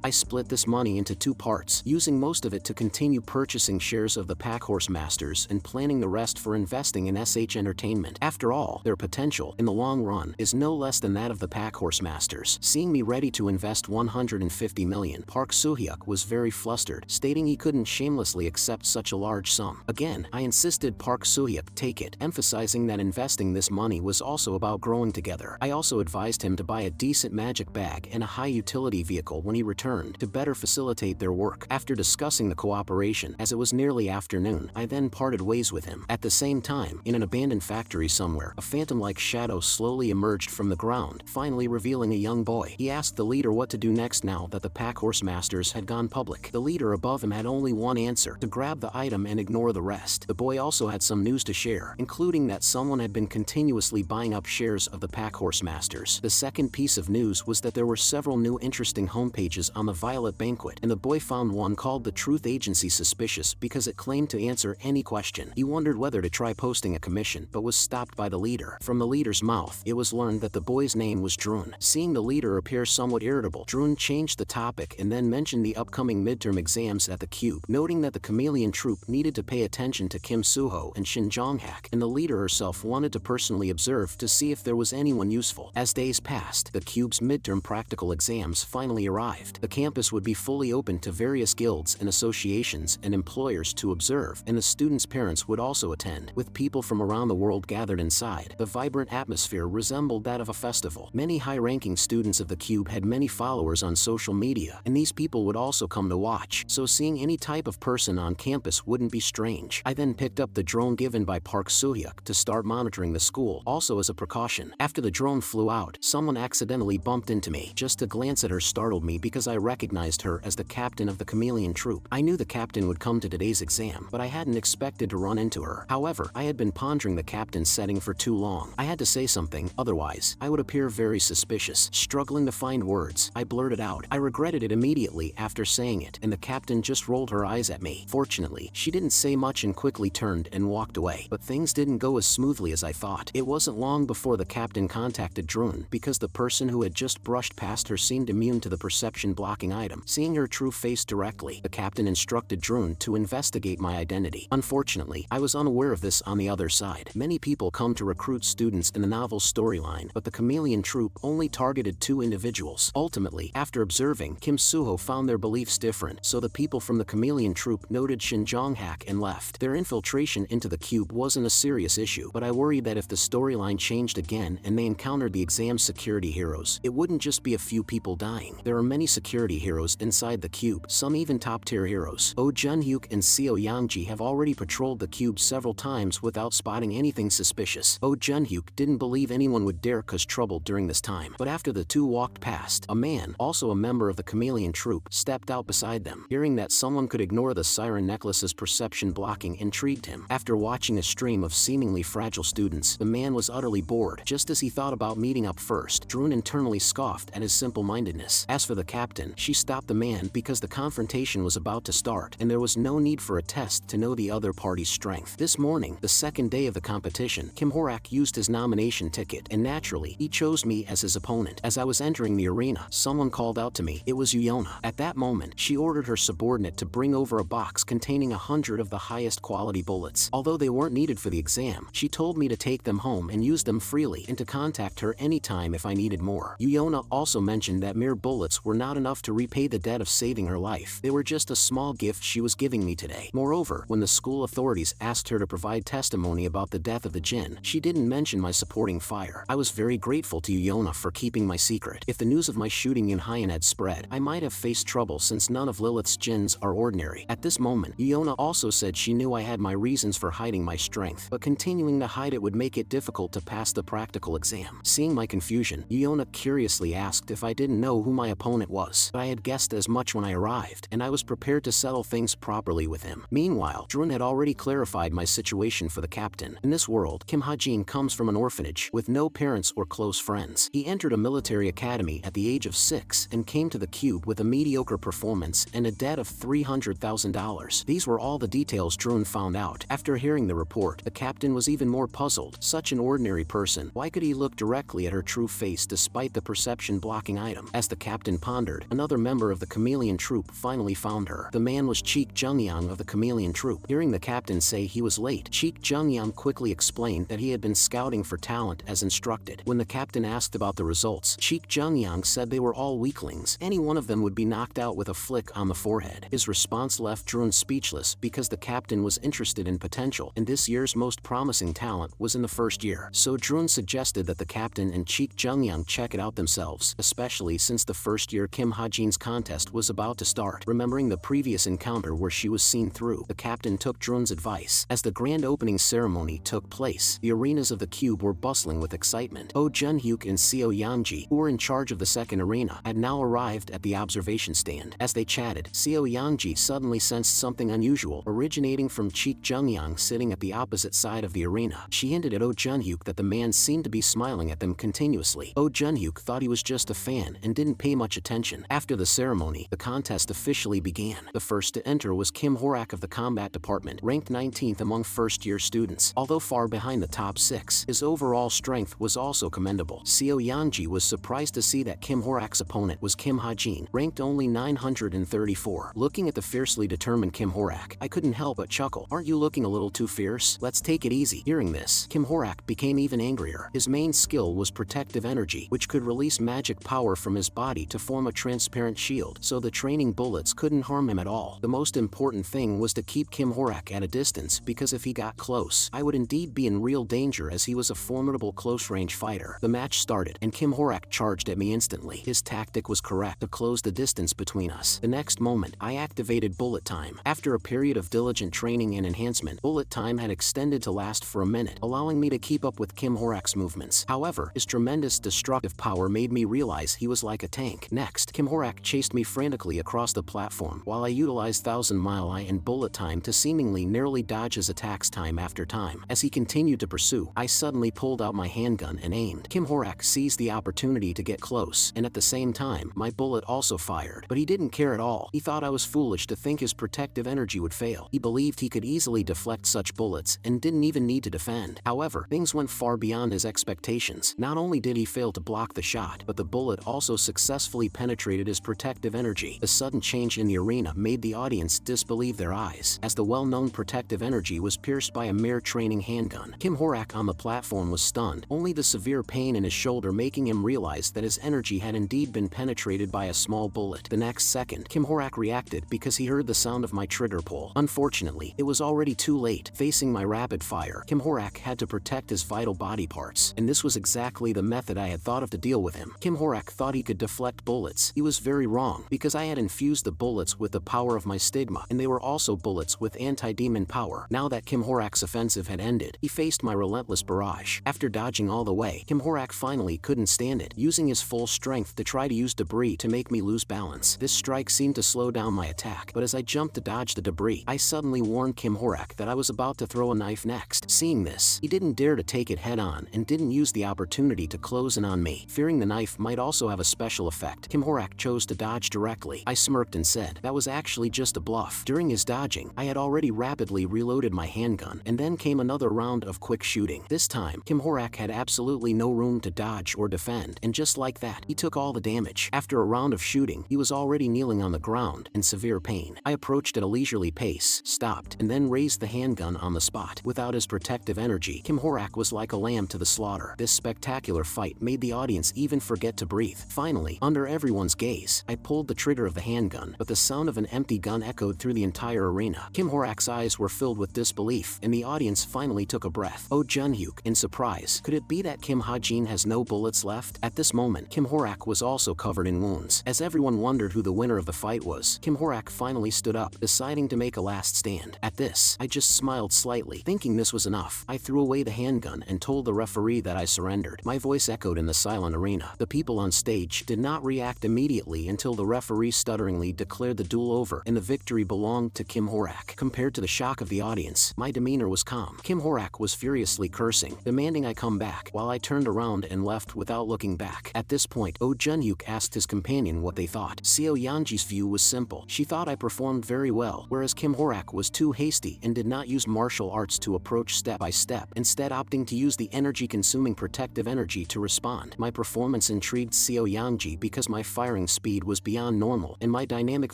I split this money into two parts, using most of it to continue purchasing shares of the Packhorse Masters and planning the rest for investing in SH Entertainment. After all, their potential, in the long run, is no less than that of the Packhorse Masters. Seeing me ready to invest $150 million, Park Soo-hyuk was very flustered, stating he couldn't shamelessly accept such a large sum. Again, I insisted Park Soo-hyuk take it, emphasizing that investing this money was also about growing together. I also advised him to buy a decent magic bag and a high-utility vehicle when he returned to better facilitate their work. After discussing the cooperation, as it was nearly afternoon, I then parted ways with him. At the same time, in an abandoned factory somewhere, a phantom-like shadow slowly emerged from the ground, finally revealing a young boy. He asked the leader what to do next now that the Packhorse Masters had gone public. The leader above him had only one answer: to grab the item and ignore the rest. The boy also had some news to share, including that someone had been continuously buying up shares of the Packhorse Masters. The second piece of news was that there were several new interesting homepages on the Violet Banquet, and the boy found one called the Truth Agency suspicious because it claimed to answer any question. He wondered whether to try posting a commission, but was stopped by the leader. From the leader's mouth, it was learned that the boy's name was Drun. Seeing the leader appear somewhat irritable, Drun changed the topic and then mentioned the upcoming midterm exams at the Cube, noting that the Chameleon Troop needed to pay attention to Kim Suho and Shin Jong-hak, and the leader herself wanted to personally observe to see if there was anyone useful. As days passed, the Cube's midterm practical exams finally arrived. The campus would be fully open to various guilds and associations and employers to observe, and the students' parents would also attend. With people from around the world gathered inside, the vibrant atmosphere resembled that of a festival. Many high-ranking students of the Cube had many followers on social media, and these people would also come to watch, so seeing any type of person on campus wouldn't be strange. I then picked up the drone given by Park Soo-hyuk to start monitoring the school, also as a precaution. After the drone flew out, someone accidentally bumped into me. Just a glance at her startled me because I recognized her as the captain of the Chameleon Troop. I knew the captain would come to today's exam, but I hadn't expected to run into her. However, I had been pondering the captain's setting for too long. I had to say something, otherwise, I would appear very suspicious. Struggling to find words, I blurted out. I regretted it immediately after saying it, and the captain just rolled her eyes at me. Fortunately, she didn't say much and quickly turned and walked away. But things didn't go as smoothly as I thought. It wasn't long before the captain contacted Drun because the person who had just brushed past her seemed immune to the perception blocking item. Seeing her true face directly, the captain instructed Drun to investigate my identity. Unfortunately, I was unaware of this on the other side. Many people come to recruit students in the novel's storyline, but the Chameleon Troop only targeted 2 individuals. Ultimately, after observing, Kim Suho found their beliefs different, so the people from the Chameleon Troop noted Shin Jong-hak and left. Their infiltration into the Cube wasn't a serious issue, but I worried that if the story storyline changed again and they encountered the exam security heroes. It wouldn't just be a few people dying. There are many security heroes inside the cube, some even top-tier heroes. Oh Jun-hyuk and Seo Yangji have already patrolled the cube several times without spotting anything suspicious. Oh Jun-hyuk didn't believe anyone would dare cause trouble during this time. But after the two walked past, a man, also a member of the Chameleon Troop, stepped out beside them. Hearing that someone could ignore the siren necklace's perception blocking intrigued him. After watching a stream of seemingly fragile students, the man was utterly bored. Just as he thought about meeting up first, Drun internally scoffed at his simple-mindedness. As for the captain, she stopped the man because the confrontation was about to start, and there was no need for a test to know the other party's strength. This morning, the second day of the competition, Kim Horak used his nomination ticket, and naturally, he chose me as his opponent. As I was entering the arena, someone called out to me. It was Yona. At that moment, she ordered her subordinate to bring over a box containing 100 of the highest quality bullets. Although they weren't needed for the exam, she told me to take them home and use them freely and to contact her anytime if I needed more. Yona also mentioned that mere bullets were not enough to repay the debt of saving her life. They were just a small gift she was giving me today. Moreover, when the school authorities asked her to provide testimony about the death of the Djinn, she didn't mention my supporting fire. I was very grateful to Yona for keeping my secret. If the news of my shooting in Hajin had spread, I might have faced trouble since none of Lilith's Djinns are ordinary. At this moment, Yona also said she knew I had my reasons for hiding my strength, but continuing to hide it would make it difficult to pass the practical exam. Seeing my confusion, Yona curiously asked if I didn't know who my opponent was. But I had guessed as much when I arrived, and I was prepared to settle things properly with him. Meanwhile, Drun had already clarified my situation for the captain. In this world, Kim Hajin comes from an orphanage with no parents or close friends. He entered a military academy at the age of 6 and came to the cube with a mediocre performance and a debt of $300,000. These were all the details Drun found out. After hearing the report, the captain was even more puzzled. Such an ordinary person, why could he look directly at her true face despite the perception blocking item? As the captain pondered, another member of the Chameleon Troop finally found her. The man was Cheek Jungyang of the Chameleon Troop. Hearing the captain say he was late, Cheek Jungyang quickly explained that he had been scouting for talent as instructed. When the captain asked about the results, Cheek Jungyang said they were all weaklings. Any one of them would be knocked out with a flick on the forehead. His response left Drun speechless because the captain was interested in potential, and this year's most promising talent was in the first year. So Drun suggested that the captain and Cheek Jungyang check it out themselves, especially since the first year Kim Hajin's contest was about to start. Remembering the previous encounter where she was seen through, the captain took Drun's advice. As the grand opening ceremony took place, the arenas of the cube were bustling with excitement. Oh Jun-hyuk and Seo Yangji, who were in charge of the second arena, had now arrived at the observation stand. As they chatted, Seo Yangji suddenly sensed something unusual originating from Cheek Jungyang sitting at the opposite side of the arena. She hinted at Oh Jun-hyuk that the man seemed to be smiling at them continuously. Oh Jun-hyuk thought he was just a fan and didn't pay much attention. After the ceremony, the contest officially began. The first to enter was Kim Horak of the combat department, ranked 19th among first-year students. Although far behind the top 6, his overall strength was also commendable. Seo Yangji was surprised to see that Kim Horak's opponent was Kim Hajin, ranked only 934. Looking at the fiercely determined Kim Horak, I couldn't help but chuckle. Aren't you looking a little too fierce? Let's take it easy. Hearing this, Kim Horak became even angrier. His main skill was protective energy, which could release magic power from his body to form a transparent shield, so the training bullets couldn't harm him at all. The most important thing was to keep Kim Horak at a distance, because if he got close, I would indeed be in real danger as he was a formidable close-range fighter. The match started, and Kim Horak charged at me instantly. His tactic was correct to close the distance between us. The next moment, I activated bullet time. After a period of diligent training and enhancement, bullet time had extended to last for a minute, allowing me to keep up with Kim Horak's movements. However, his tremendous destructive power made me realize he was like a tank. Next, Kim Horak chased me frantically across the platform, while I utilized 1000-mile eye and bullet time to seemingly narrowly dodge his attacks time after time. As he continued to pursue, I suddenly pulled out my handgun and aimed. Kim Horak seized the opportunity to get close, and at the same time, my bullet also fired. But he didn't care at all. He thought I was foolish to think his protective energy would fail. He believed he could easily deflect such bullets and didn't even need to defend. However, things went far beyond his expectations. Not only did he fail to block the shot, but the bullet also successfully penetrated his protective energy. The sudden change in the arena made the audience disbelieve their eyes, as the well-known protective energy was pierced by a mere training handgun. Kim Horak on the platform was stunned, only the severe pain in his shoulder making him realize that his energy had indeed been penetrated by a small bullet. The next second, Kim Horak reacted because he heard the sound of my trigger pull. Unfortunately, it was already too late. Facing my rapid fire, Kim Horak had to protect his vital body parts, and this was exactly the method I had thought of to deal with him. Kim Horak thought he could deflect bullets. He was very wrong, because I had infused the bullets with the power of my stigma, and they were also bullets with anti-demon power. Now that Kim Horak's offensive had ended, he faced my relentless barrage. After dodging all the way, Kim Horak finally couldn't stand it, using his full strength to try to use debris to make me lose balance. This strike seemed to slow down my attack, but as I jumped to dodge the debris, I suddenly warned Kim Horak that I was about to throw a knife next. Seeing this, he didn't dare to take it head-on and didn't use the opportunity to close in on me. Fearing the knife might also have a special effect, Kim Horak chose to dodge directly. I smirked and said that was actually just a bluff. During his dodging, I had already rapidly reloaded my handgun, and then came another round of quick shooting. This time, Kim Horak had absolutely no room to dodge or defend, and just like that, he took all the damage. After a round of shooting, he was already kneeling on the ground in severe pain. I approached at a leisurely pace, stopped, and then raised the handgun on the spot. Without his protective energy, Kim Horak was like a lamb to the slaughter. This spectacular fight made the audience even forget to breathe. Finally, under everyone's gaze, I pulled the trigger of the handgun, but the sound of an empty gun echoed through the entire arena. Kim Horak's eyes were filled with disbelief, and the audience finally took a breath. Oh Jun-hyuk, in surprise, could it be that Kim Hajin has no bullets left? At this moment, Kim Horak was also covered in wounds. As everyone wondered who the winner of the fight was, Kim Horak finally stood up, deciding to make a last stand. At this, I just smiled slightly, thinking this was enough. I threw away the handgun and told the referee that I surrendered. My voice echoed in the silent arena. The people on stage did not react immediately until the referee stutteringly declared the duel over and the victory belonged to Kim Horak. Compared to the shock of the audience, my demeanor was calm. Kim Horak was furiously cursing, demanding I come back, while I turned around and left without looking back. At this point, Oh Jun-hyuk asked his companion what they thought. Seo Yanji's view was simple. She thought I performed very well, whereas Kim Horak was too hasty and did not use martial arts to approach step by step, instead opting to use the energy-consuming protective energy to respond. My performance intrigued Seo Yanji because my firing speed was beyond normal, and my dynamic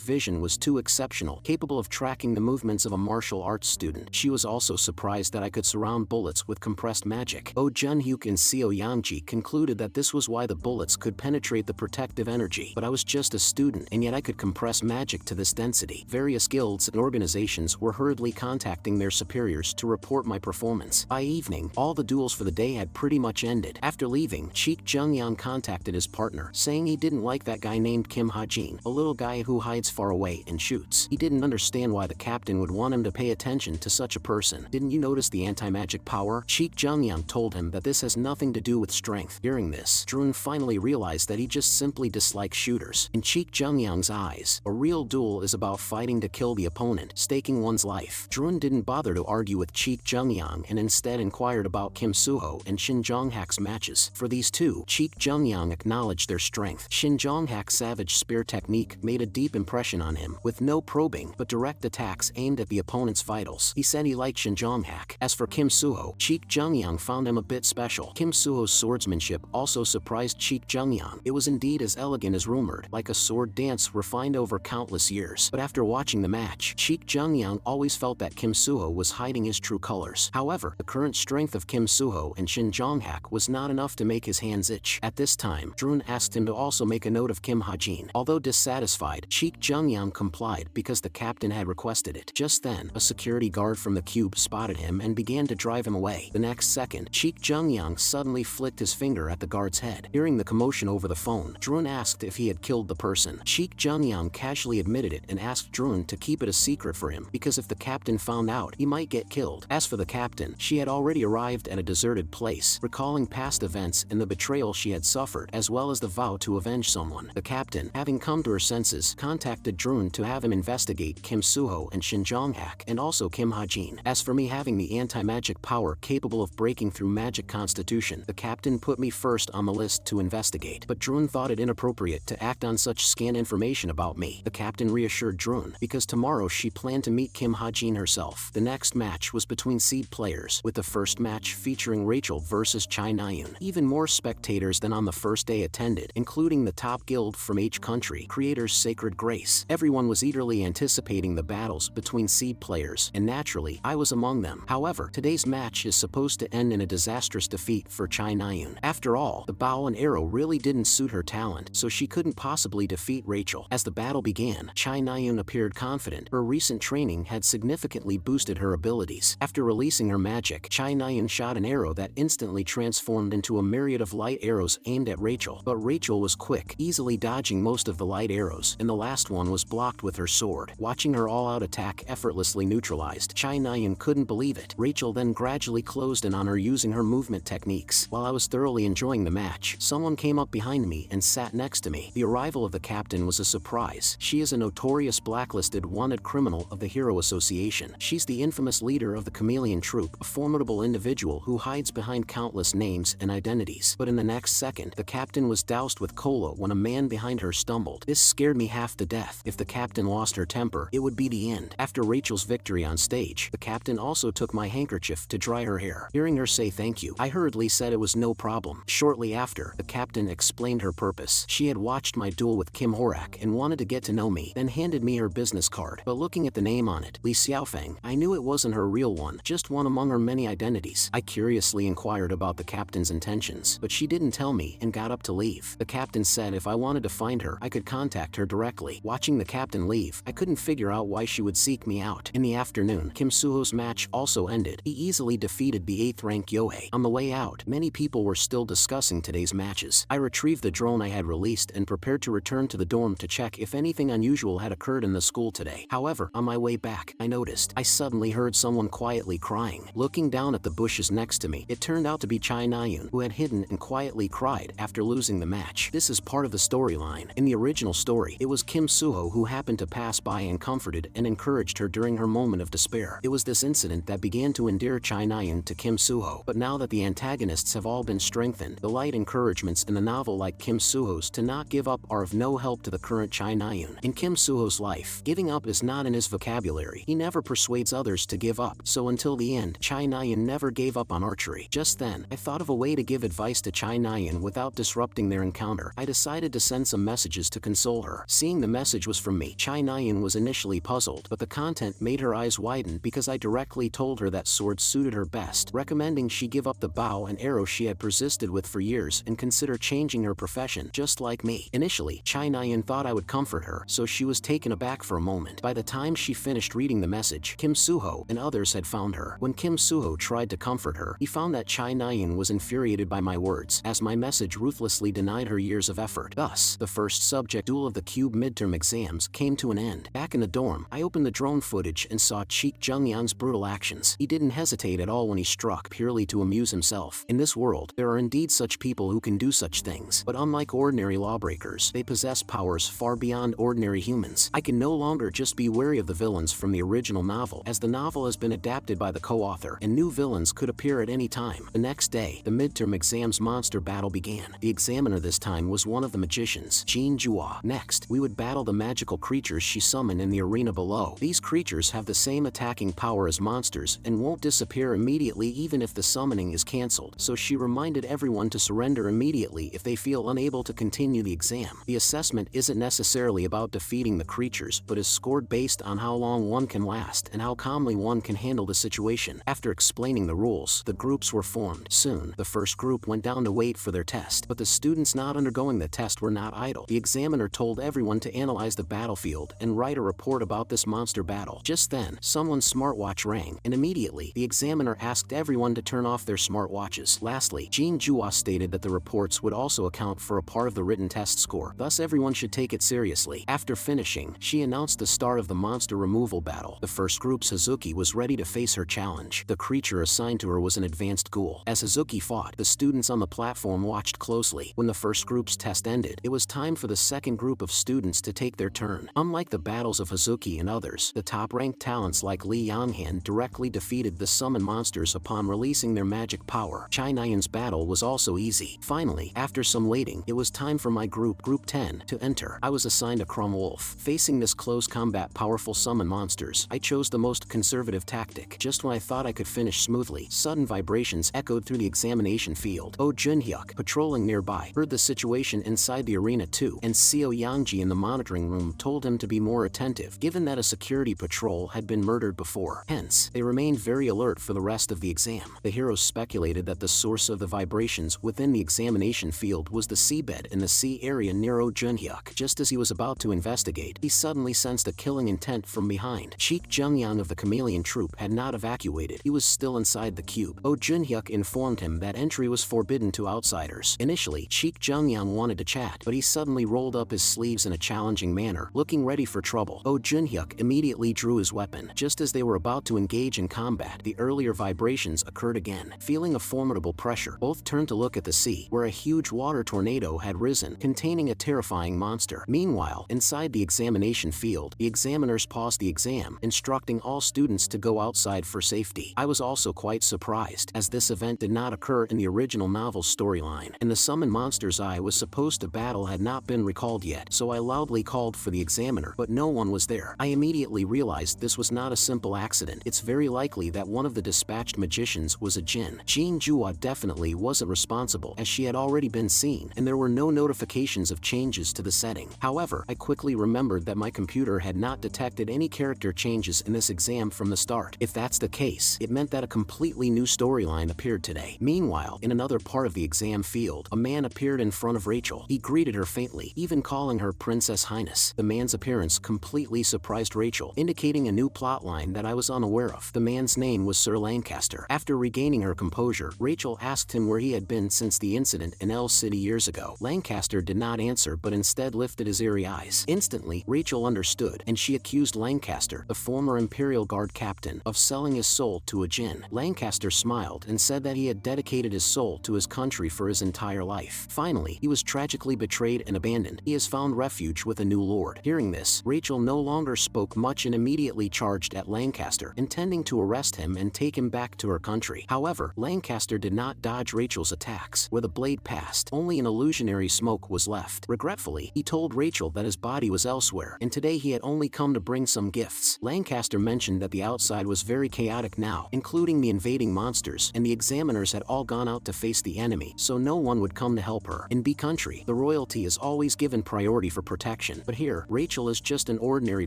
vision was too exceptional, capable of tracking the movements of a martial arts student. She was also surprised that I could surround bullets with compressed magic. Oh Jun-hyuk and Seo Yanji concluded that this was why the bullets could penetrate the protective energy, but I was just a student, and yet I could compress magic to this density. Various guilds and organizations were hurriedly contacting their superiors to report my performance. By evening, all the duels for the day had pretty much ended. After leaving, Cheek Jung-yang contacted his partner, saying he didn't like that guy named Kim Hajin, a little guy who hides far away and shoots. He didn't understand why the captain would want him to pay attention to such a person. Didn't you notice the anti-magic power? Cheek Jung-yang told him that this has nothing to do with strength. Hearing this, Drun finally realized that he just simply dislikes shooters. In Cheek Jung-yang's eyes, a real duel is about fighting to kill the opponent, staking one's life. Drun didn't bother to argue with Cheek Jung-yang and instead inquired about Kim Suho and Shin Jong-hak's matches. For these two, Cheek Jung-yang acknowledged their strength. Shin Jong-hak's savage spear technique made a deep impression on him, with no probing but direct attacks aimed at the opponent's vitals. He said he liked Shin Jong-hak. As for Kim Suho, Cheek Jung-yang found him a bit special. Kim Suho's swordsmanship also surprised Cheek Jung-yang. It was indeed as elegant as rumored, like a sword dance refined over countless years. But after watching the match, Cheek Jung-yang always felt that Kim Suho was hiding his true colors. However, the current strength of Kim Suho and Shin Jong-hak was not enough to make his hands itch. At this time, Drun asked him to also make a note of Kim Hajin. Although dissatisfied, Cheek Jung-yang complied because the captain had requested it. Just then, a security guard from the cube spotted him and began to drive him away. The next second, Cheek Jung-yang suddenly flicked his finger at the guard's head. Hearing the commotion over the phone, Drun asked if he had killed the person. Cheek Jung-yang casually admitted it and asked Drun to keep it a secret for him, because if the captain found out, he might get killed. As for the captain, she had already arrived at a deserted place, recalling past events and the betrayal she had suffered, as well as the vow to avenge someone. The captain, having come to her senses, contacted Drun to have him investigate Kim Suho and Shin Jong-hak, and also Kim Hajin. As for me having the anti-magic power capable of breaking through magic constitution, the captain put me first on the list to investigate, but Drun thought it inappropriate to act on such scant information about me. The captain reassured Drun, because tomorrow she planned to meet Kim Hajin herself. The next match was between seed players, with the first match featuring Rachel versus Chae Nayun. Even more spectators than on the first day attended, including the top guild from each country, Creator's Sacred Grace. Everyone was eagerly anticipating the battles between seed players, and naturally, I was among them. However, today's match is supposed to end in a disastrous defeat for Chae Nayun. After all, the bow and arrow really didn't suit her talent, so she couldn't possibly defeat Rachel. As the battle began, Chae Nayun appeared confident. Her recent training had significantly boosted her abilities. After releasing her magic, Chae Nayun shot an arrow that instantly transformed into a myriad of light arrows aimed at Rachel. But Rachel was quick, easily dodging most of the light arrows, and the last one was blocked with her sword. Watching her all-out attack effortlessly neutralized, Chae Nayun couldn't believe it. Rachel then gradually closed in on her using her movement techniques. While I was thoroughly enjoying the match, someone came up behind me and sat next to me. The arrival of the captain was a surprise. She is a notorious blacklisted wanted criminal of the Hero Association. She's the infamous leader of the Chameleon Troop, a formidable individual who hides behind countless names and identities. But in the next second, the captain was doused with cola when a man behind her stumbled. This scared me half to death. If the captain lost her temper, it would be the end. After Rachel's victory on stage, the captain also took my handkerchief to dry her hair. Hearing her say thank you, I hurriedly said it was no problem. Shortly after, the captain explained her purpose. She had watched my duel with Kim Horak and wanted to get to know me, then handed me her business card. But looking at the name on it, Li Xiaofeng, I knew it wasn't her real one, just one among her many identities. I curiously inquired about the captain's intentions, but she didn't tell me and got up to leave. The captain said if I wanted to find her, I could contact her directly. Watching the captain leave, I couldn't figure out why she would seek me out. In the afternoon, Kim Suho's match also ended. He easily defeated the 8th rank Yohei. On the way out, many people were still discussing today's matches. I retrieved the drone I had released and prepared to return to the dorm to check if anything unusual had occurred in the school today. However, on my way back, I suddenly heard someone quietly crying. Looking down at the bushes next to me, it turned out to be Chae Nayun, who had hidden and quietly cried after losing the match. This is part of the storyline. In the original story, it was Kim Suho who happened to pass by and comforted and encouraged her during her moment of despair. It was this incident that began to endear Chae Nayun to Kim Suho. But now that the antagonists have all been strengthened, the light encouragements in the novel like Kim Suho's to not give up are of no help to the current Chae Nayun. In Kim Suho's life, giving up is not in his vocabulary. He never persuades others to give up, so until the end, Chae Nayun never gave up on archery. Just then, I thought of a way to give advice to Chae Nayun without disrupting their encounter. I decided to send some messages to console her. Seeing the message was from me, Chae Nayun was initially puzzled, but the content made her eyes widen because I directly told her that swords suited her best, recommending she give up the bow and arrow she had persisted with for years and consider changing her profession, just like me. Initially, Chae Nayun thought I would comfort her, so she was taken aback for a moment. By the time she finished reading the message, Kim Suho and others had found her. When Kim Suho tried to comfort her, he found that Chae Nayun was infuriated by my words, as my message ruthlessly denied her years of effort. Thus, the first subject Duel of the Cube midterm exams came to an end. Back in the dorm, I opened the drone footage and saw Cheek Jungyang's brutal actions. He didn't hesitate at all when he struck purely to amuse himself. In this world, there are indeed such people who can do such things, but unlike ordinary lawbreakers, they possess powers far beyond ordinary humans. I can no longer just be wary of the villains from the original novel, as the novel has been adapted by the co-author, and new villains could appear at any time. The next day, the midterm exams monster battle began. The examiner this time was one of the magicians, Djinn. Next, we would battle the magical creatures she summoned in the arena below. These creatures have the same attacking power as monsters and won't disappear immediately even if the summoning is cancelled, so she reminded everyone to surrender immediately if they feel unable to continue the exam. The assessment isn't necessarily about defeating the creatures, but is scored based on how long one can last and how calmly one can handle the situation. After explaining the rules, the groups were formed. Soon, the first group went down to wait for their test, but the students not undergoing the test were not idle. The examiner told everyone to analyze the battlefield and write a report about this monster battle. Just then, someone's smartwatch rang, and immediately, the examiner asked everyone to turn off their smartwatches. Lastly, Djinn stated that the reports would also account for a part of the written test score, thus everyone should take it seriously. After finishing, she announced the start of the monster removal battle. The first group's Hazuki was ready to face her challenge. The creature assigned to her was an advanced ghoul. As Hazuki fought, the students on the platform watched closely. When the first group's test ended, it was time for the second group of students to take their turn. Unlike the battles of Hazuki and others, the top-ranked talents like Li Yanghan directly defeated the summon monsters upon releasing their magic power. Chae Nayun's battle was also easy. Finally, after some waiting, it was time for my group, Group 10, to enter. I was assigned a Crum Wolf. Facing this close combat powerful summon monsters, I chose the most conservative tactic. Just when I thought I could finish smoothly, sudden vibrations echoed through the examination field. Oh Junhyuk, patrolling nearby, heard the situation inside the arena too, and Seo Yangji in the monitoring room told him to be more attentive, given that a security patrol had been murdered before. Hence, they remained very alert for the rest of the exam. The heroes speculated that the source of the vibrations within the examination field was the seabed in the sea area near Oh Junhyuk. Just as he was about to investigate, he suddenly sensed a killing intent from behind. Cheek Jungyang of the Chameleon Troop had not evacuated. He was still inside the cube. Oh Junhyuk informed him that entry was forbidden to outsiders. Initially, Cheek Jungyang wanted to chat, but he suddenly rolled up his sleeves in a challenging manner, looking ready for trouble. Oh Junhyuk immediately drew his weapon. Just as they were about to engage in combat, the earlier vibrations occurred again. Feeling a formidable pressure, both turned to look at the sea, where a huge water tornado had risen, containing a terrifying monster. Meanwhile, inside the examination field, the examiners paused the exam, instructing all students to go outside for safety. I was also quite surprised, as this event did not occur in the original novel's storyline, and the summon monsters I was supposed to battle had not been recalled yet, so I loudly called for the examiner, but no one was there. I immediately realized this was not a simple accident. It's very likely that one of the dispatched magicians was a Djinn. Jean Jua definitely wasn't responsible, as she had already been seen, and there were no notifications of changes to the setting. However, I quickly remembered that my computer had not detected any character changes in this exam from the start. If that's the case, it meant that a completely new storyline appeared today. Meanwhile, in another part of the exam field, a man appeared in front of Rachel. He greeted her faintly, even calling her Princess Highness. The man's appearance completely surprised Rachel, indicating a new plotline that I was unaware of. The man's name was Sir Lancaster. After regaining her composure, Rachel asked him where he had been since the incident in L City years ago. Lancaster did not answer, but instead lifted his eerie eyes. Instantly, Rachel understood, and she accused Lancaster, the former Imperial Guard captain, of selling his soul to a Djinn. Lancaster smiled and said that he had dedicated his soul to his country for his entire life. Finally, he was tragically betrayed and abandoned. He has found refuge with a new lord. Hearing this, Rachel no longer spoke much and immediately charged at Lancaster, intending to arrest him and take him back to her country. However, Lancaster did not dodge Rachel's attacks. Where the blade passed, only an illusionary smoke was left. Regretfully, he told Rachel that his body was elsewhere, and today he had only come to bring some gifts. Lancaster mentioned that the outside was very chaotic now, including the invading monsters, and the examiners had all gone out to face the enemy, so no one would come to help her. In B country, the royalty is always given priority for protection, but here, Rachel is just an ordinary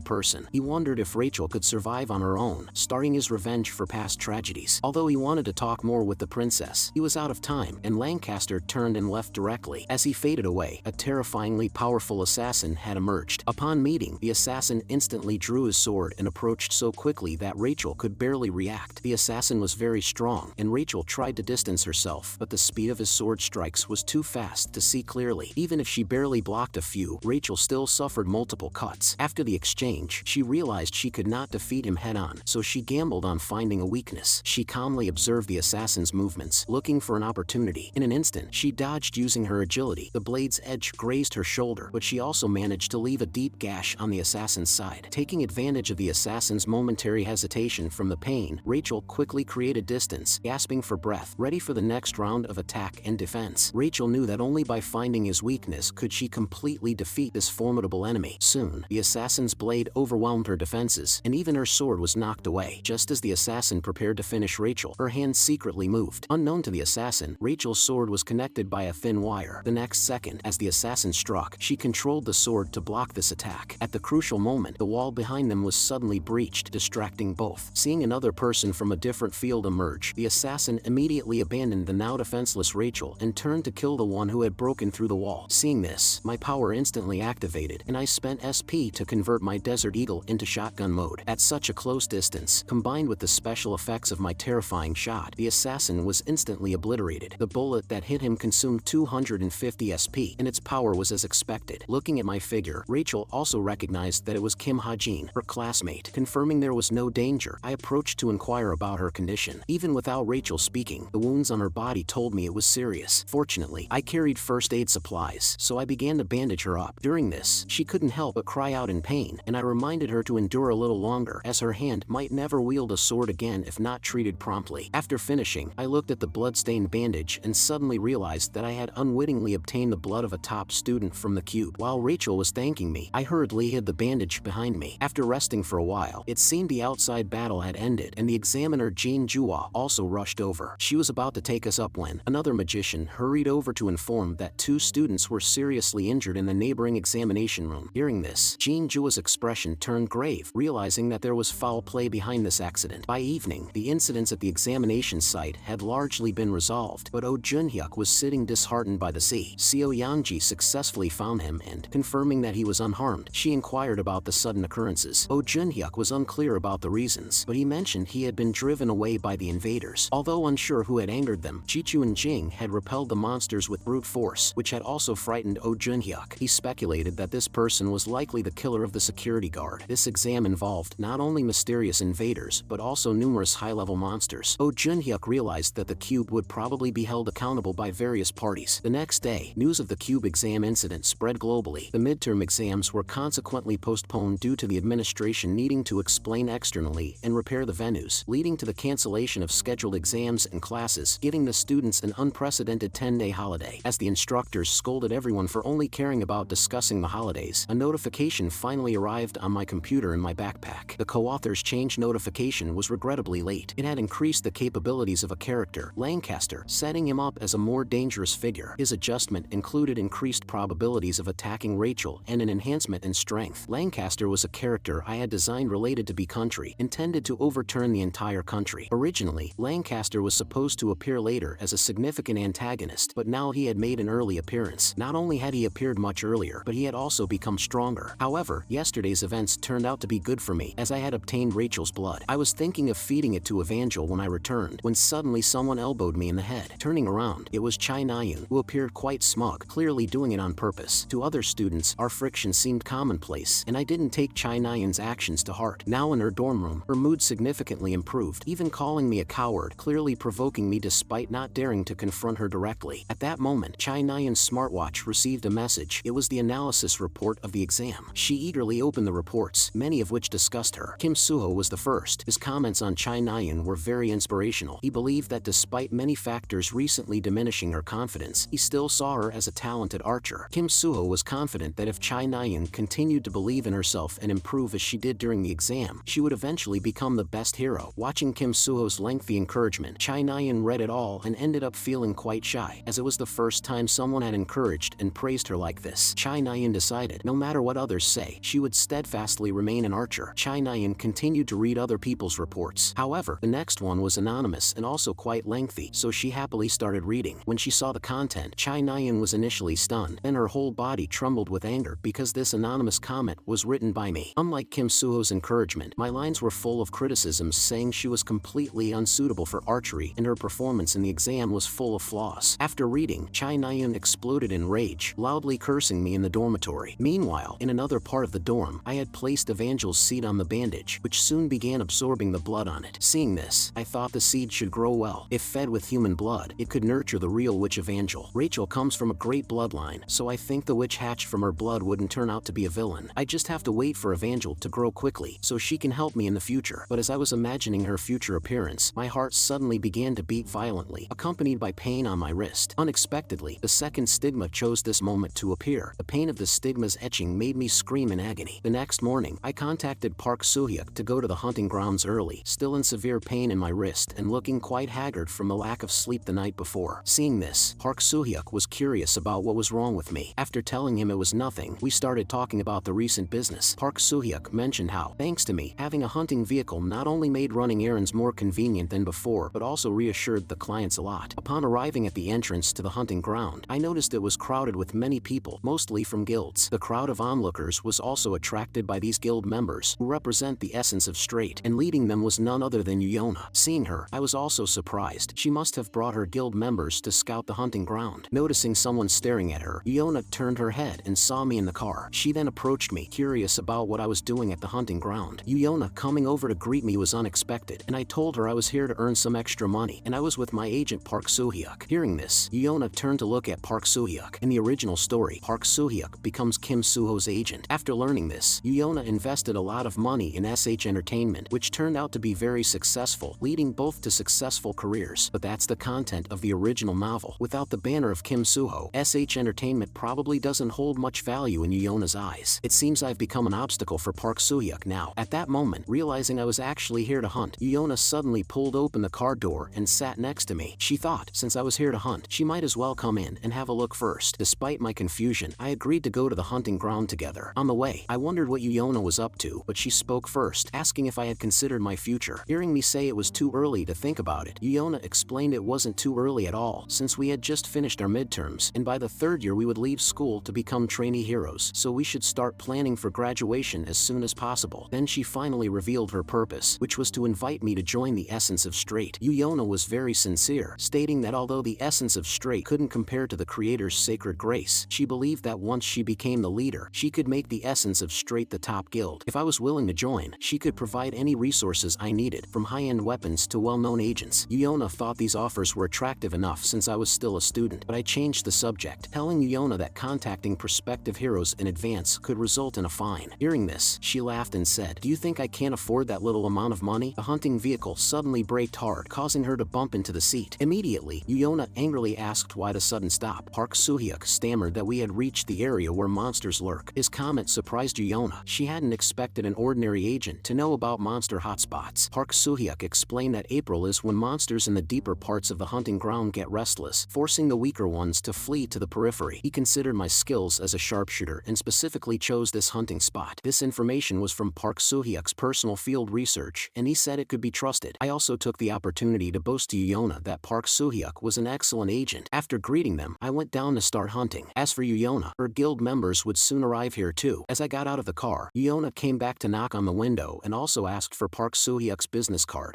person. He wondered if Rachel could survive on her own, starting his revenge for past tragedies. Although he wanted to talk more with the princess, he was out of time, and Lancaster turned and left directly. As he faded away, a terrifyingly powerful assassin had emerged. Upon meeting, the assassin instantly drew his sword and approached so quickly that Rachel could barely react. The assassin was very strong, and Rachel tried to distance herself, but the speed of his sword strikes was too fast to see clearly. Even if she barely blocked a few, Rachel still suffered multiple cuts. After the exchange, she realized she could not defeat him head-on, so she gambled on finding a weakness. She calmly observed the assassin's movements, looking for an opportunity. In an instant, she dodged using her agility. The blade's edge grazed her shoulder, but she also managed to leave a deep gash on the assassin's side. Taking advantage of the assassin's momentary hesitation from the pain, Rachel quickly created distance, gasping for breath, ready for the next round of attack and defense. Rachel knew that only by finding his weakness could she completely defeat this formidable enemy. Soon, the assassin's blade overwhelmed her defenses, and even her sword was knocked away. Just as the assassin prepared to finish Rachel, her hand secretly moved. Unknown to the assassin, Rachel's sword was connected by a thin wire. The next second, as the assassin struck, she controlled the sword to block this attack. At the crucial moment, the wall behind them was suddenly breached, distracting both. Seeing another person from a different field emerge, the assassin immediately abandoned the now defenseless Rachel and turned to kill the one who had broken through the wall. Seeing this, my power instantly activated, and I spent SP to convert my Desert Eagle into shotgun mode. At such a close distance, combined with the special effects of my terrifying shot, the assassin was instantly obliterated. The bullet that hit him consumed 250 SP, and its power was as expected. Looking at my figure, Rachel also recognized that it was Kim Hajin, her classmate. Confirming there was no danger, I approached to inquire about her condition. Even without Rachel speaking, the wounds on her body told me it was serious. Fortunately, I carried first aid supplies, so I began to bandage her up. During this, she couldn't help but cry out in pain, and I reminded her to endure a little longer, as her hand might never wield a sword again if not treated promptly. After finishing, I looked at the blood-stained bandage and suddenly realized that I had unwittingly obtained the blood of a top student from the cube. While Rachel was thanking me, I hurriedly hid the bandage behind me. After resting for a while, it seemed the outside battle had ended, and the examiner Jean Jua also rushed over. She was about to take us up when another magician hurried over to inform that 2 students were seriously injured in the neighboring examination room. Hearing this, Jean Jua's expression turned grave, realizing that there was foul play behind this accident. By evening, the incidents at the examination site had largely been resolved, but Oh Junhyuk was sitting disheartened by the sea. Seo Yangji successfully found him and, confirming that he was unharmed, she inquired about the sudden occurrences. Oh Junhyuk was unclear about the reasons, but he mentioned he had been driven away by the the invaders. Although unsure who had angered them, Chichu and Jing had repelled the monsters with brute force, which had also frightened Oh Junhyuk. He speculated that this person was likely the killer of the security guard. This exam involved not only mysterious invaders, but also numerous high-level monsters. Oh Junhyuk realized that the cube would probably be held accountable by various parties. The next day, news of the cube exam incident spread globally. The midterm exams were consequently postponed due to the administration needing to explain externally and repair the venues, leading to the cancellation of scheduled exams and classes, giving the students an unprecedented 10-day holiday. As the instructors scolded everyone for only caring about discussing the holidays, a notification finally arrived on my computer in my backpack. The co-author's change notification was regrettably late. It had increased the capabilities of a character, Lancaster, setting him up as a more dangerous figure. His adjustment included increased probabilities of attacking Rachel and an enhancement in strength. Lancaster was a character I had designed related to B-Country, intended to overturn the entire country. Originally, Lancaster was supposed to appear later as a significant antagonist, but now he had made an early appearance. Not only had he appeared much earlier, but he had also become stronger. However, yesterday's events turned out to be good for me, as I had obtained Rachel's blood. I was thinking of feeding it to Evangel when I returned, when suddenly someone elbowed me in the head. Turning around, it was Chae Nayun, who appeared quite smug, clearly doing it on purpose. To other students, our friction seemed commonplace, and I didn't take Chae Nayun's actions to heart. Now in her dorm room, her mood significantly improved, even calling me a coward, clearly provoking me despite not daring to confront her directly. At that moment, Chae Nayun's smartwatch received a message. It was the analysis report of the exam. She eagerly opened the reports, many of which discussed her. Kim Suho was the first. His comments on Chae Nayun were very inspirational. He believed that despite many factors recently diminishing her confidence, he still saw her as a talented archer. Kim Suho was confident that if Chae Nayun continued to believe in herself and improve as she did during the exam, she would eventually become the best hero. Watching Kim Suho's lengthy encouragement, Chae Nayun read it all and ended up feeling quite shy, as it was the first time someone had encouraged and praised her like this. Chae Nayun decided, no matter what others say, she would steadfastly remain an archer. Chae Nayun continued to read other people's reports. However, the next one was anonymous and also quite lengthy, so she happily started reading. When she saw the content, Chae Nayun was initially stunned, then her whole body trembled with anger because this anonymous comment was written by me. Unlike Kim Suho's encouragement, my lines were full of criticisms saying she was completely unsuitable for archery and her performance in the exam was full of flaws. After reading, Chae Nayun exploded in rage, loudly cursing me in the dormitory. Meanwhile, in another part of the dorm, I had placed Evangel's seed on the bandage, which soon began absorbing the blood on it. Seeing this, I thought the seed should grow well. If fed with human blood, it could nurture the real witch Evangel. Rachel comes from a great bloodline, so I think the witch hatched from her blood wouldn't turn out to be a villain. I just have to wait for Evangel to grow quickly, so she can help me in the future. But as I was imagining her future appearance, my heart suddenly began to beat violently, accompanied by pain on my wrist. Unexpectedly, the second stigma chose this moment to appear. The pain of the stigma's etching made me scream in agony. The next morning, I contacted Park Soo-hyuk to go to the hunting grounds early, still in severe pain in my wrist and looking quite haggard from the lack of sleep the night before. Seeing this, Park Soo-hyuk was curious about what was wrong with me. After telling him it was nothing, we started talking about the recent business. Park Soo-hyuk mentioned how, thanks to me, having a hunting vehicle not only made running errands more convenient than before, but also reassured the clients a lot. Upon arriving at the entrance to the hunting ground, I noticed it was crowded with many people, mostly from guilds. The crowd of onlookers was also attracted by these guild members, who represent the essence of straight, and leading them was none other than Yona. Seeing her, I was also surprised. She must have brought her guild members to scout the hunting ground. Noticing someone staring at her, Yona turned her head and saw me in the car. She then approached me, curious about what I was doing at the hunting ground. Yona coming over to greet me was unexpected, and I told her I was here to earn some extra money, and I was with my agent Park Soo-hyuk. Hearing this, Yona turned to look at Park Soo-hyuk. In the original story, Park Soo-hyuk becomes Kim Suho's agent. After learning this, Yona invested a lot of money in SH Entertainment, which turned out to be very successful, leading both to successful careers. But that's the content of the original novel. Without the banner of Kim Suho, SH Entertainment probably doesn't hold much value in Yona's eyes. It seems I've become an obstacle for Park Soo-hyuk now. At that moment, realizing I was actually here to hunt, Yona suddenly pulled open the car door and sat next to me. She thought, since I was here to hunt, she might as well come in and have a look first. Despite my confusion, I agreed to go to the hunting ground together. On the way, I wondered what Yona was up to, but she spoke first, asking if I had considered my future. Hearing me say it was too early to think about it, Yona explained it wasn't too early at all, since we had just finished our midterms, and by the third year we would leave school to become trainee heroes, so we should start planning for graduation as soon as possible. Then she finally revealed her purpose, which was to invite me to join the the essence of straight. Yona was very sincere, stating that although the essence of straight couldn't compare to the creator's sacred grace, she believed that once she became the leader, she could make the essence of straight the top guild. If I was willing to join, she could provide any resources I needed, from high-end weapons to well-known agents. Yona thought these offers were attractive enough since I was still a student, but I changed the subject, telling Yona that contacting prospective heroes in advance could result in a fine. Hearing this, she laughed and said, "Do you think I can't afford that little amount of money?" The hunting vehicle suddenly braked hard, causing her to bump into the seat. Immediately, Yona angrily asked why the sudden stop. Park Soo-hyuk stammered that we had reached the area where monsters lurk. His comment surprised Yona. She hadn't expected an ordinary agent to know about monster hotspots. Park Soo-hyuk explained that April is when monsters in the deeper parts of the hunting ground get restless, forcing the weaker ones to flee to the periphery. He considered my skills as a sharpshooter and specifically chose this hunting spot. This information was from Park Soo-hyuk's personal field research, and he said it could be trusted. I also took the opportunity to boast to Yona that Park Soo-hyuk was an excellent agent. After greeting them, I went down to start hunting. As for Yona, her guild members would soon arrive here too. As I got out of the car, Yona came back to knock on the window and also asked for Park Soo-hyuk's business card.